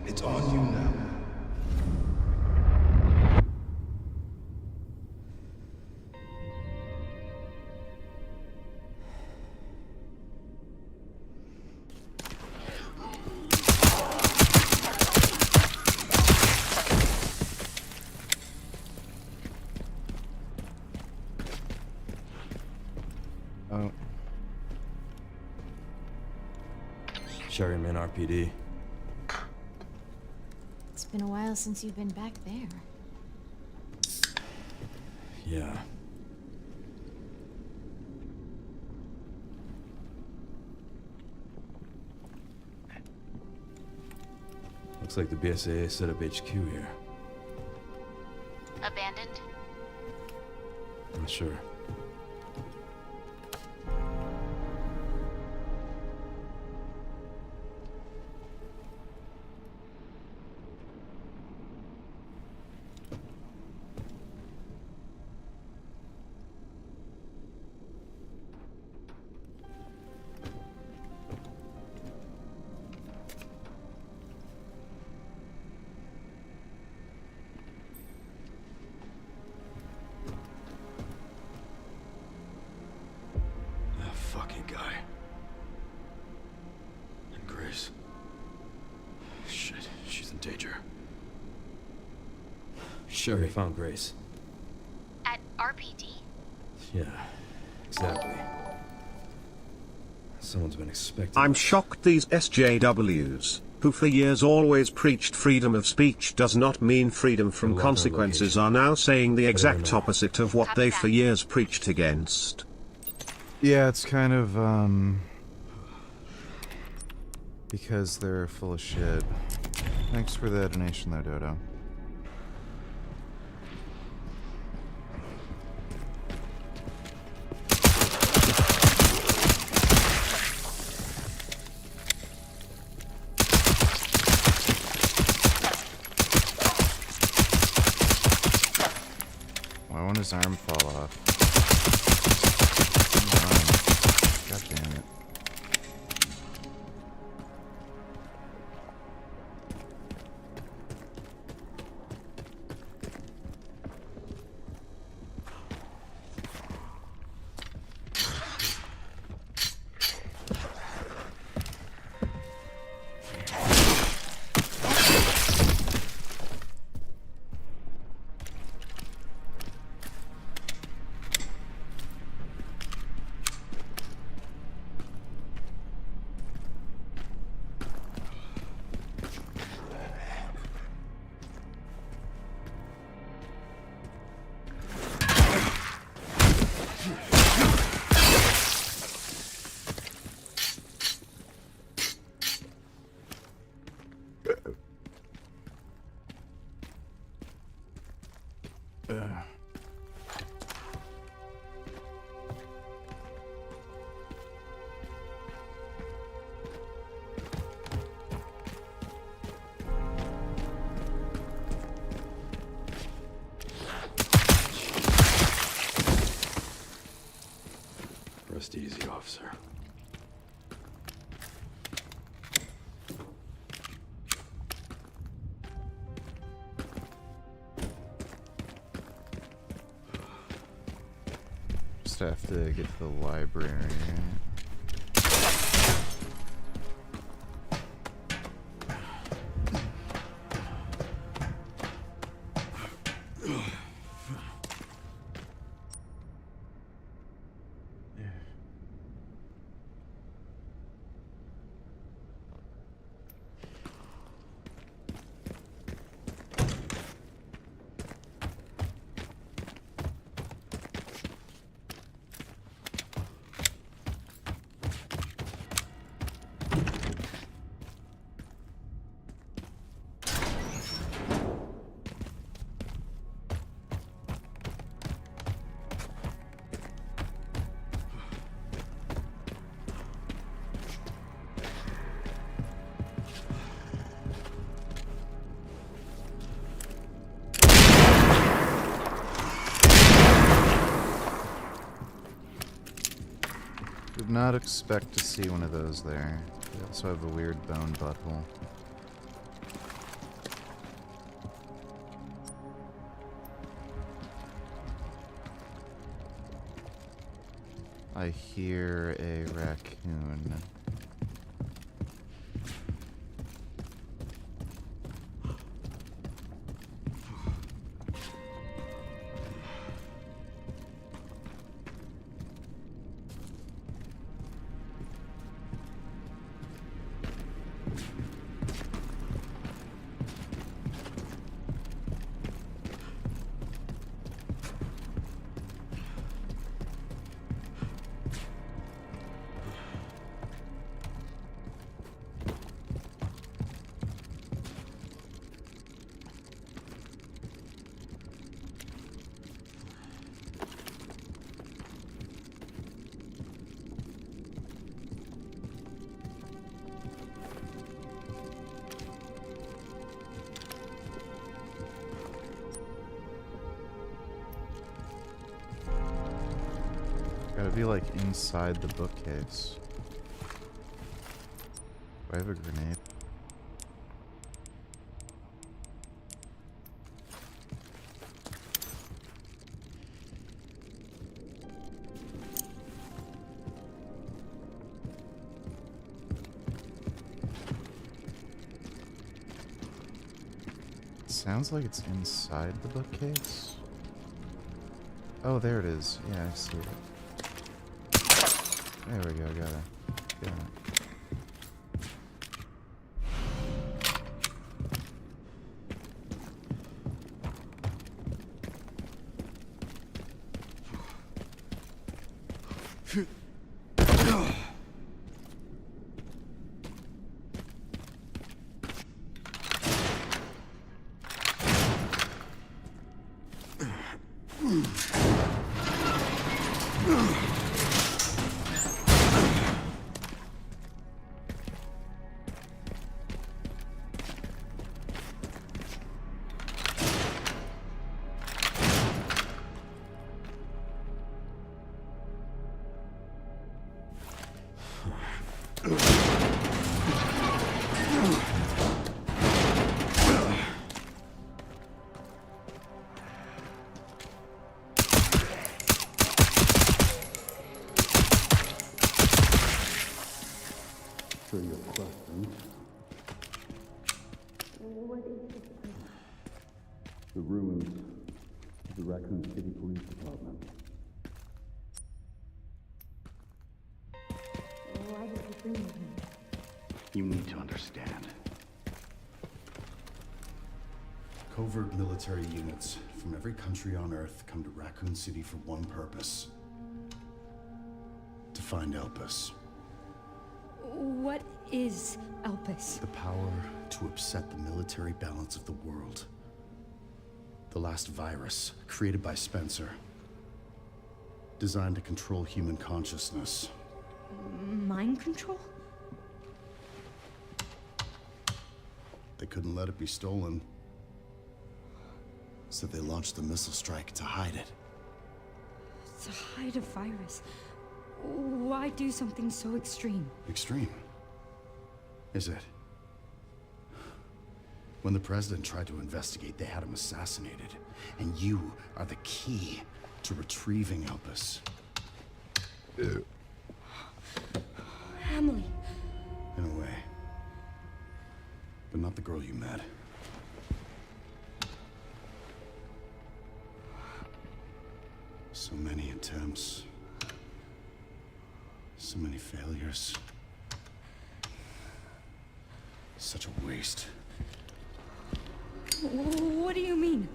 It's on you now. Oh. Sherryman RPD. It's been a while since you've been back there. Yeah. Looks like the BSAA set up HQ here. Abandoned? Not sure. That fucking guy. And Grace. Shit, she's in danger. Sherry found Grace. At RPD? Yeah, exactly. Someone's been expecting. I'm shocked these SJWs, who for years always preached freedom of speech does not mean freedom from consequences, are now saying the exact opposite of what they for years preached against. Yeah, it's kind of, because they're full of shit. Thanks for the donation there, Dodo. Why won't his arm fall off? God damn it. Rest easy, officer. Just have to get to the library. Did not expect to see one of those there. They also have a weird bone butthole. I hear a raccoon. Gotta be like inside the bookcase. Do I have a grenade? It sounds like it's inside the bookcase. Oh, there it is. Yeah, I see it. There we go, got it. For your question. What is this place? The ruins of the Raccoon City Police Department. Why did you bring me here? You need to understand. Covert military units from every country on Earth come to Raccoon City for one purpose. To find Elpis. What is Elpis? The power to upset the military balance of the world. The last virus, created by Spencer. Designed to control human consciousness. Mind control? They couldn't let it be stolen. So they launched the missile strike to hide it. To hide a virus. Why do something so extreme? Extreme? Is it? When the president tried to investigate, they had him assassinated. And you are the key to retrieving Elpis. Emily. In a way. But not the girl you met. So many attempts. So many failures. Such a waste. What do you mean?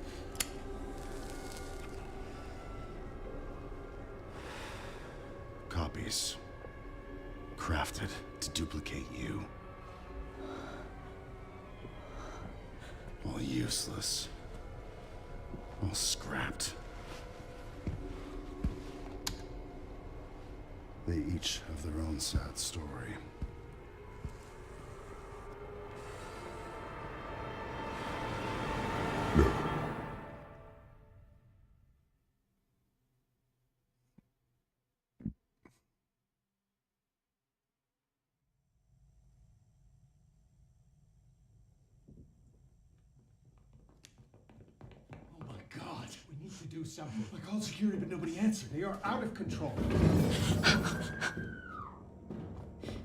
Copies. Crafted to duplicate you. All useless. All scrapped. They each have their own sad story. do something. I called security, but nobody answered. They are out of control.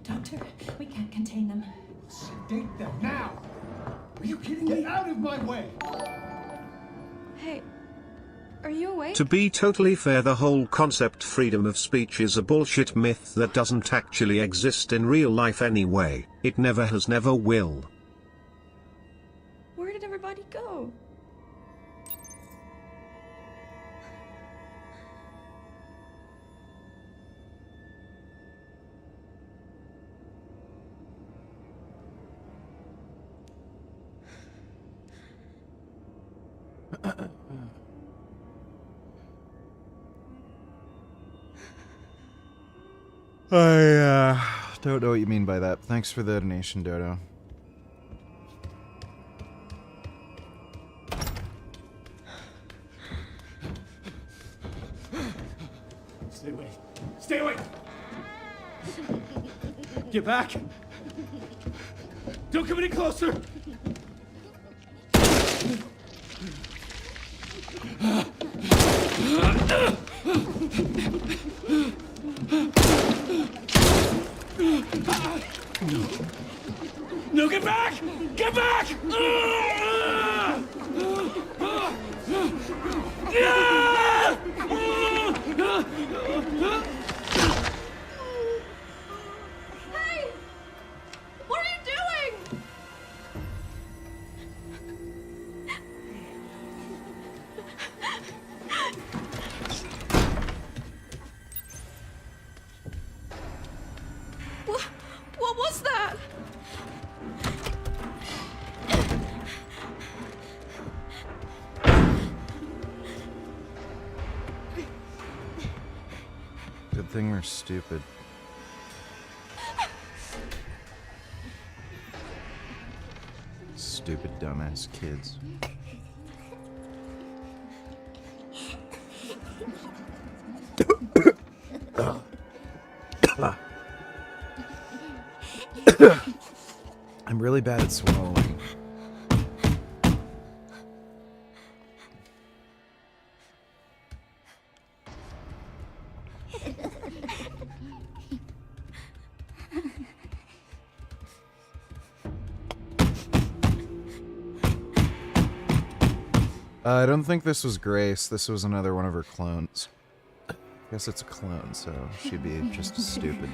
Doctor, we can't contain them. Sedate them now! Are you kidding me? Get out of my way! Hey, are you awake? To be totally fair, the whole concept freedom of speech is a bullshit myth that doesn't actually exist in real life anyway. It never has, never will. Where did everybody go? I don't know what you mean by that. Thanks for the donation, Dodo. Stay away. Stay away! Get back! Don't come any closer! No, get back! Get back! Hey! What are you doing? What was that? Good thing we're stupid. Stupid, dumbass kids. I'm really bad at swallowing. I don't think this was Grace. This was another one of her clones. I guess it's a clone, so she'd be just as stupid.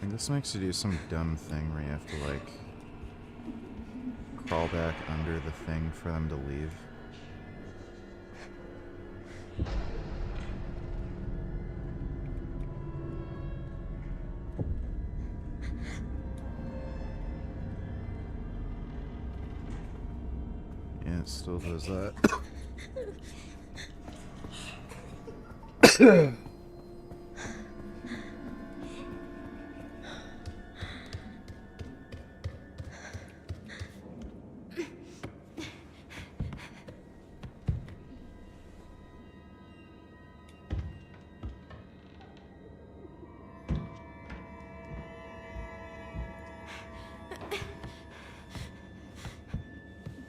This makes you do some dumb thing where you have to, like, crawl back under the thing for them to leave. Yeah, it still does that.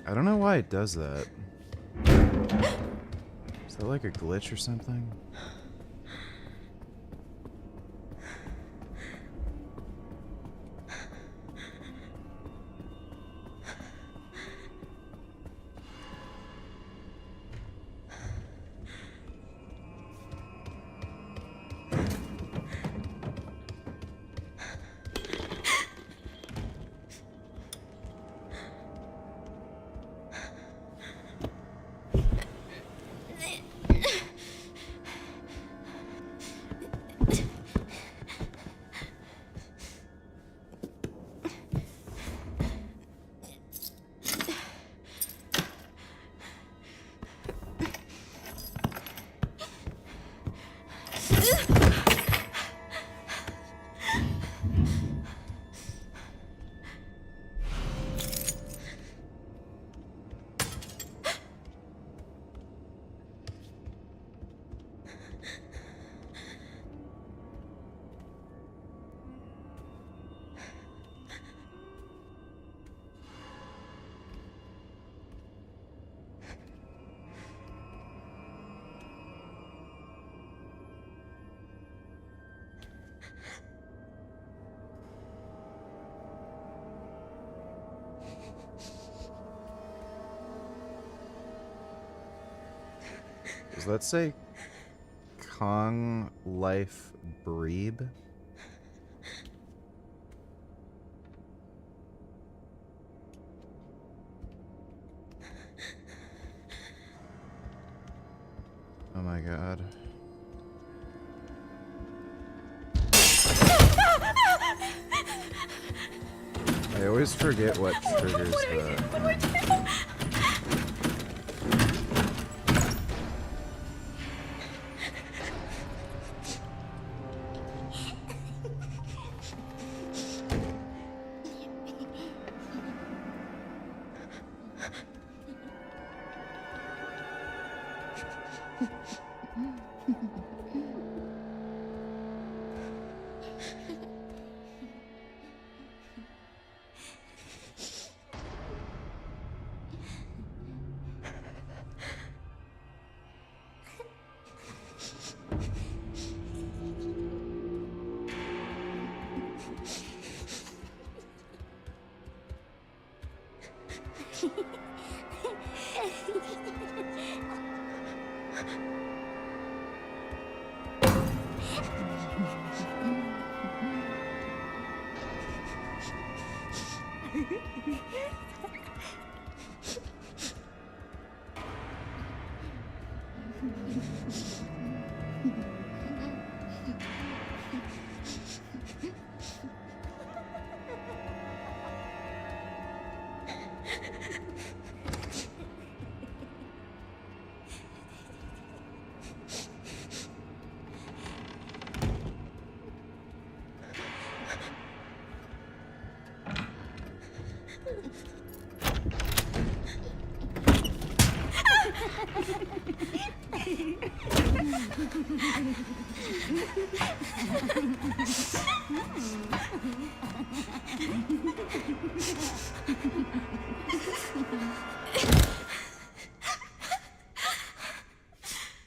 I don't know why it does that. Is that like a glitch or something? Does that say Kong Life Breeb? Oh my god. I always forget what triggers that.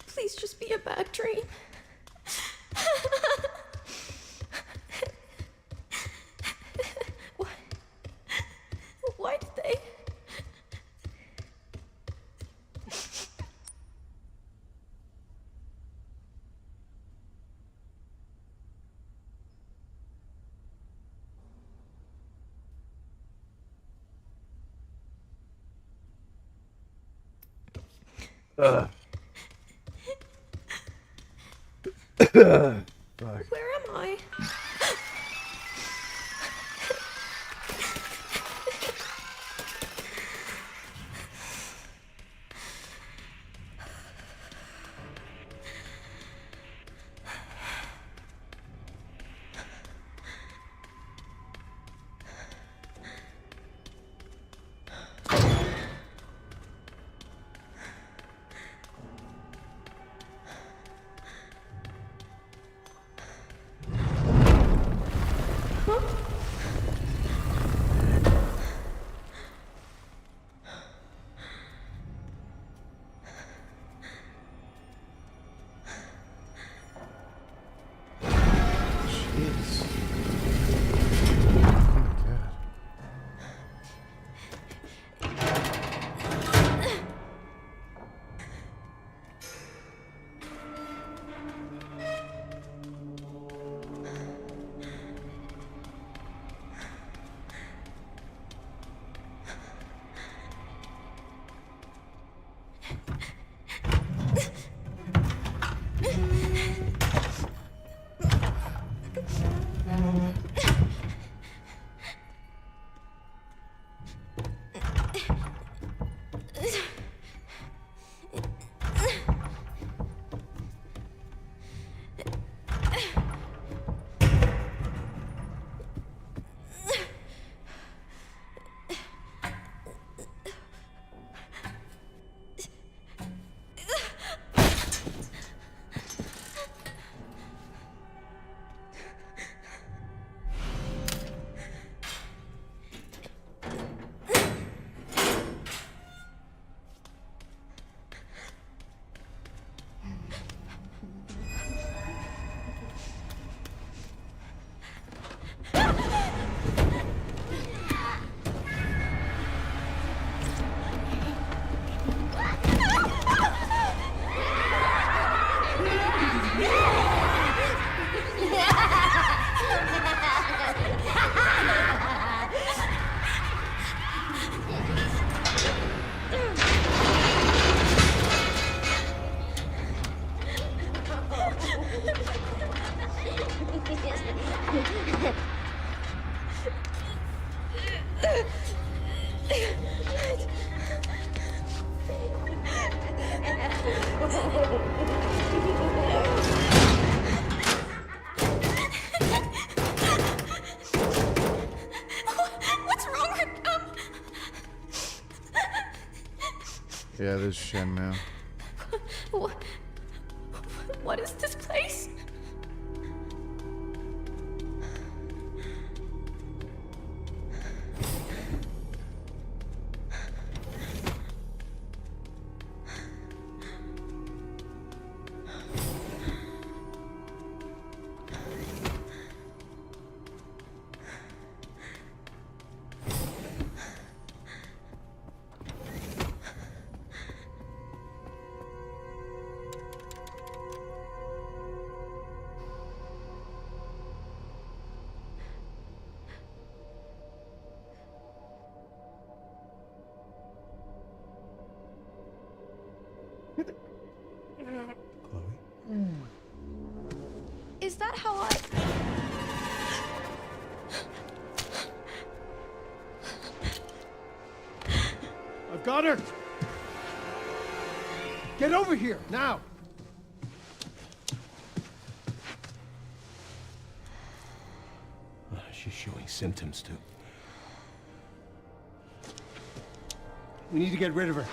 Please just be a bad dream. Why did they? Fuck. Where am I? Jeez. Oh my god. What's wrong with them? Yeah, this is Shenmue. What is this place? Is that how I... I've got her! Get over here, now! She's showing symptoms too. We need to get rid of her.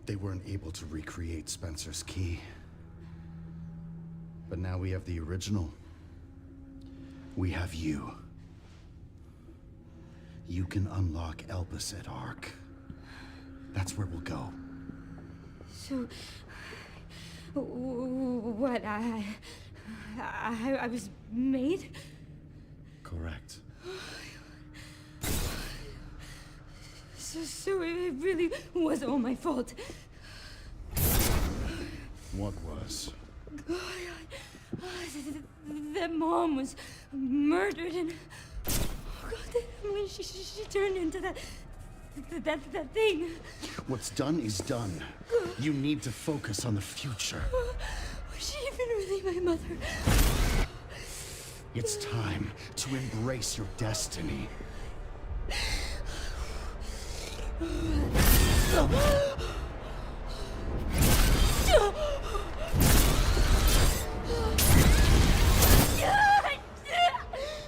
They weren't able to recreate Spencer's key. But now we have the original. We have you. You can unlock Elpis at Ark. That's where we'll go. So, what, I was made? Correct. So it really was all my fault. What was? That mom was murdered and... Oh God, when she turned into that thing. What's done is done. You need to focus on the future. Was she even really my mother? It's time to embrace your destiny.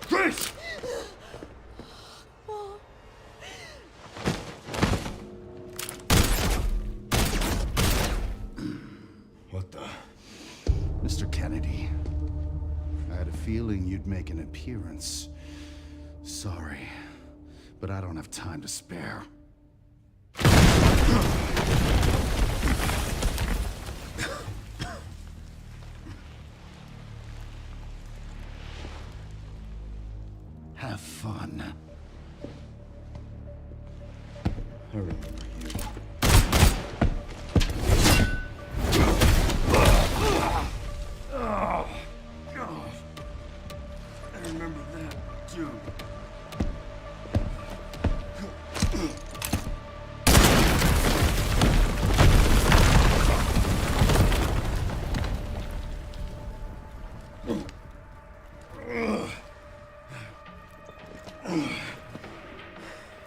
Chris! What the? Mr. Kennedy, I had a feeling you'd make an appearance. Sorry, but I don't have time to spare. Have fun. I remember you. Oh, God. I remember that, too.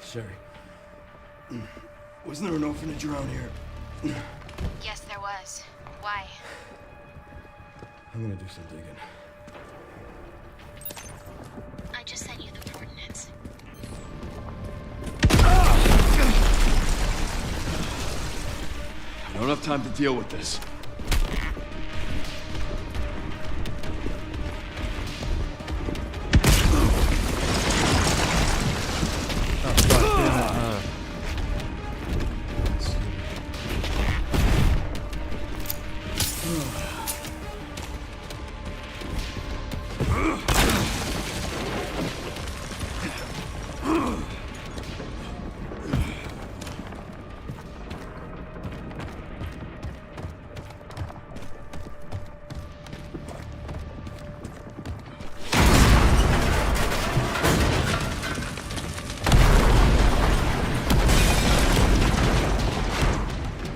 Sherry, wasn't there an orphanage around here? Yes, there was. Why? I'm gonna do some digging. I just sent you the coordinates. I don't have time to deal with this.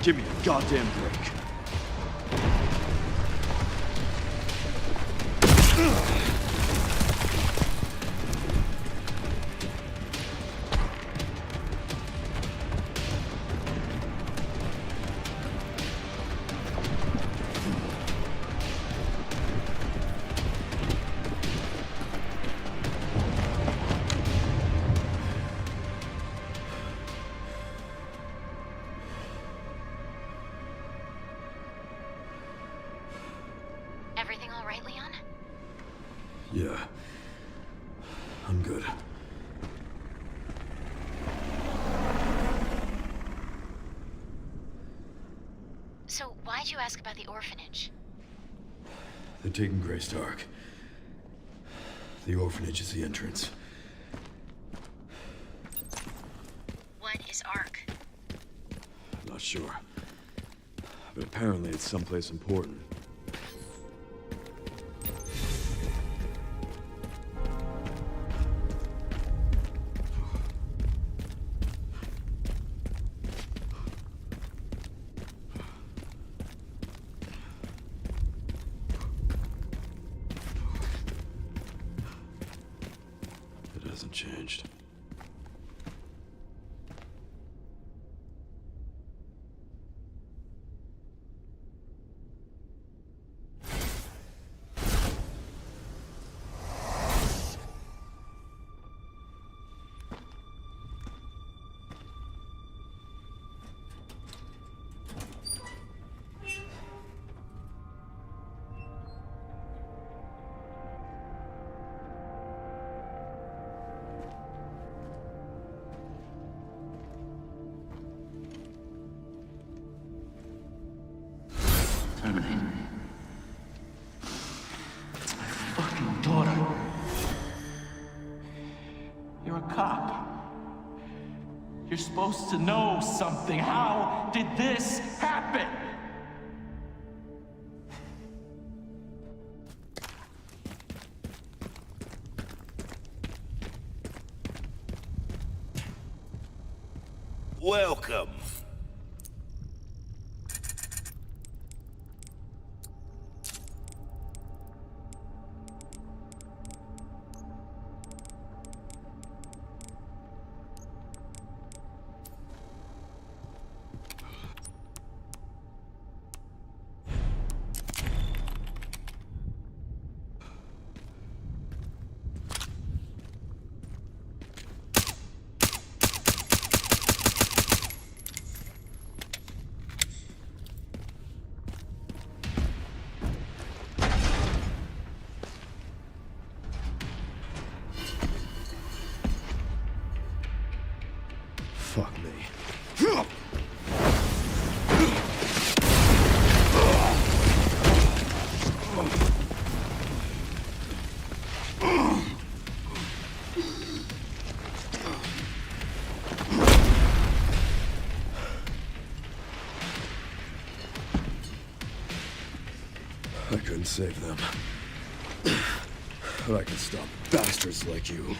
Give me a goddamn break. Everything all right, Leon? Yeah. I'm good. So why'd you ask about the orphanage? They're taking Grace to Ark. The orphanage is the entrance. What is Ark? Not sure. But apparently it's someplace important. hasn't changed. Terminator. It's my fucking daughter. You're a cop. You're supposed to know something. How did this happen? Welcome. Fuck me. I couldn't save them. But I can stop bastards like you.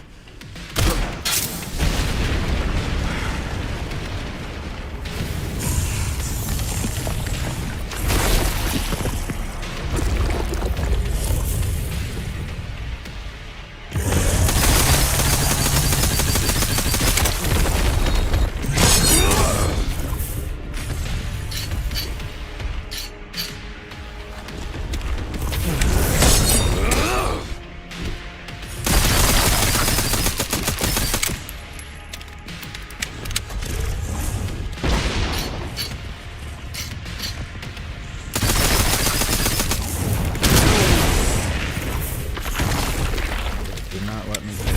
Did not let me get it.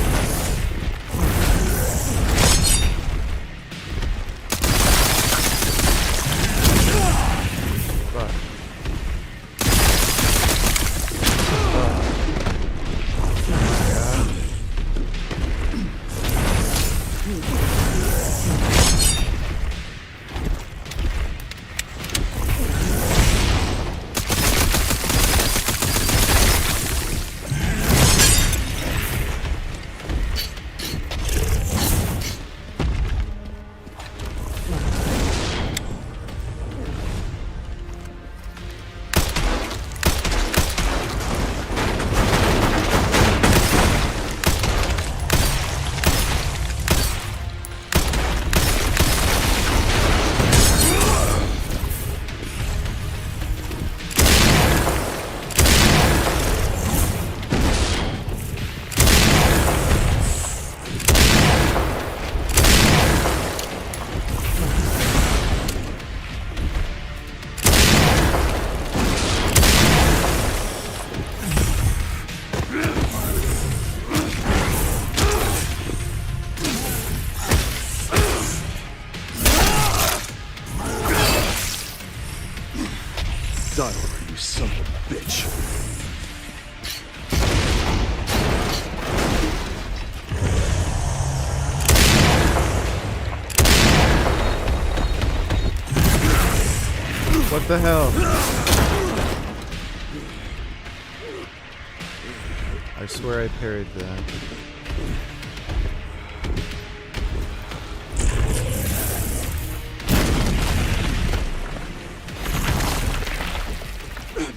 Fuck. Die already, you son of a bitch. What the hell? I swear I parried that.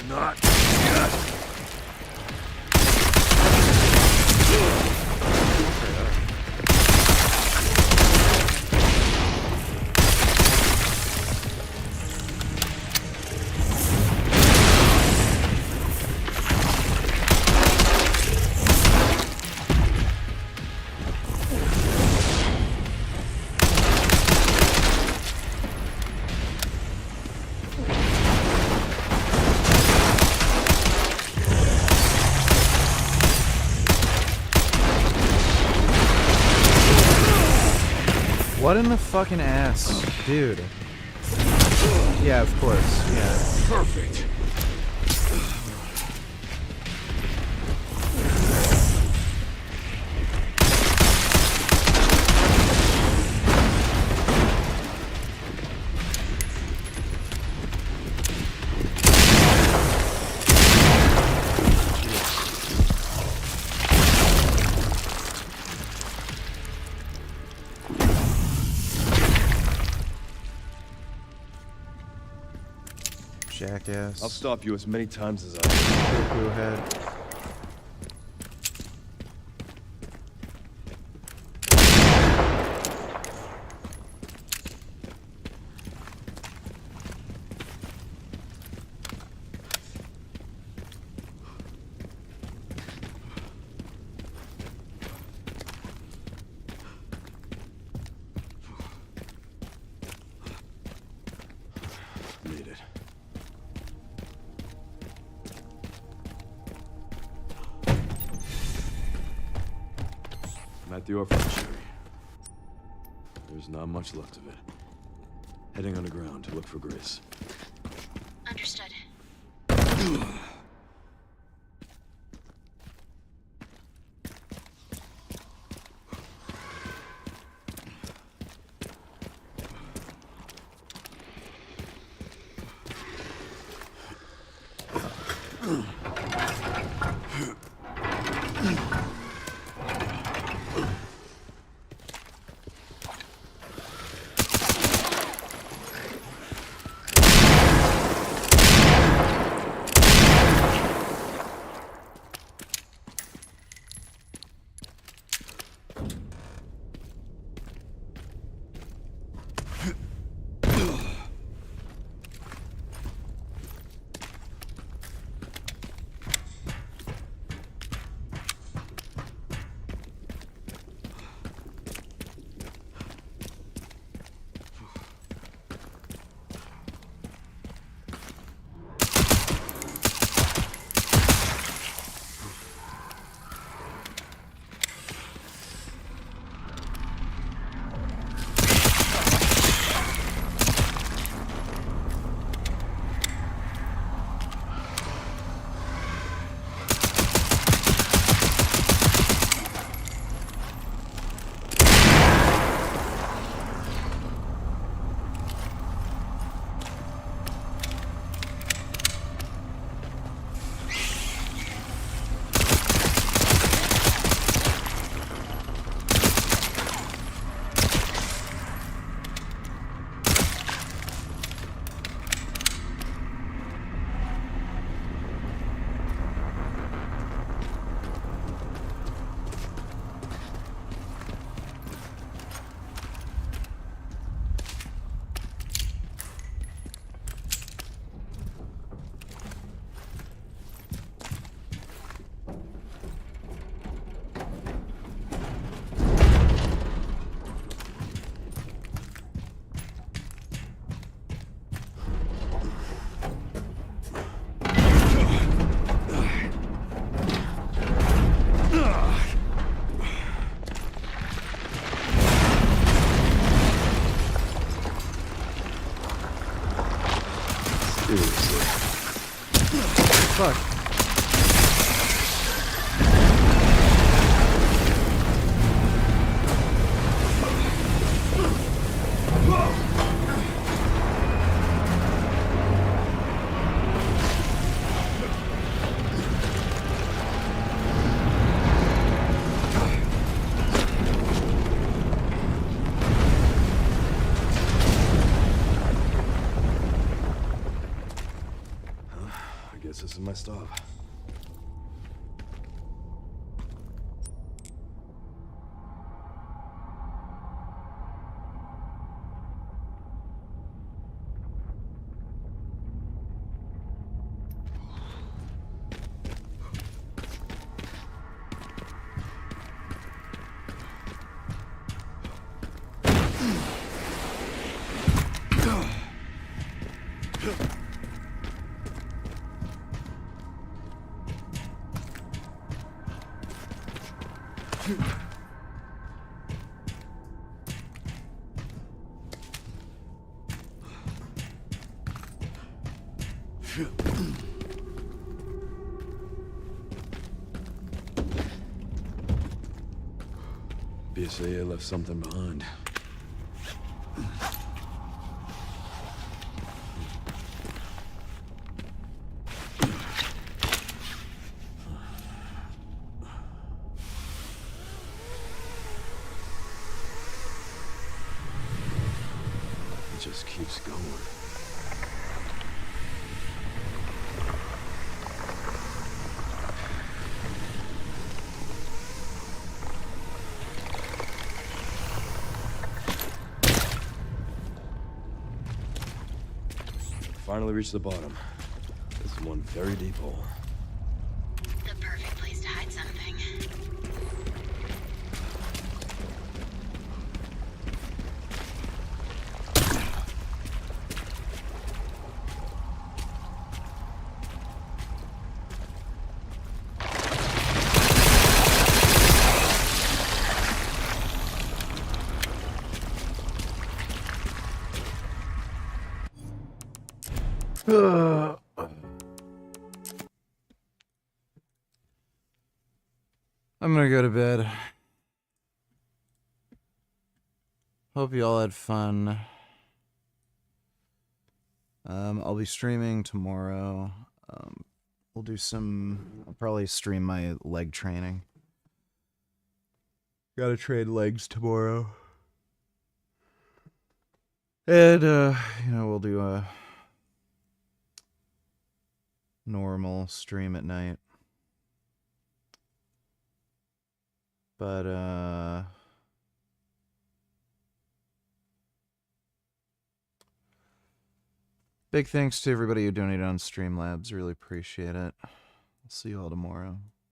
Not yet. What in the fucking ass, dude? Yeah, of course. Yeah. Perfect. Jackass. I'll stop you as many times as I can. Goku head. Made it. I'm at the orphanage, Sherry. There's not much left of it. Heading underground to look for Grace. Understood. Fuck. I guess this is my stop. BSAA left something behind. It just keeps going. Finally reached the bottom. This is one very deep hole. The perfect place to hide something. I'm gonna go to bed. Hope you all had fun. I'll be streaming tomorrow. We'll do some... I'll probably stream my leg training. Gotta train legs tomorrow. And, you know, we'll do a normal stream at night. But, big thanks to everybody who donated on Streamlabs. Really appreciate it. I'll see you all tomorrow.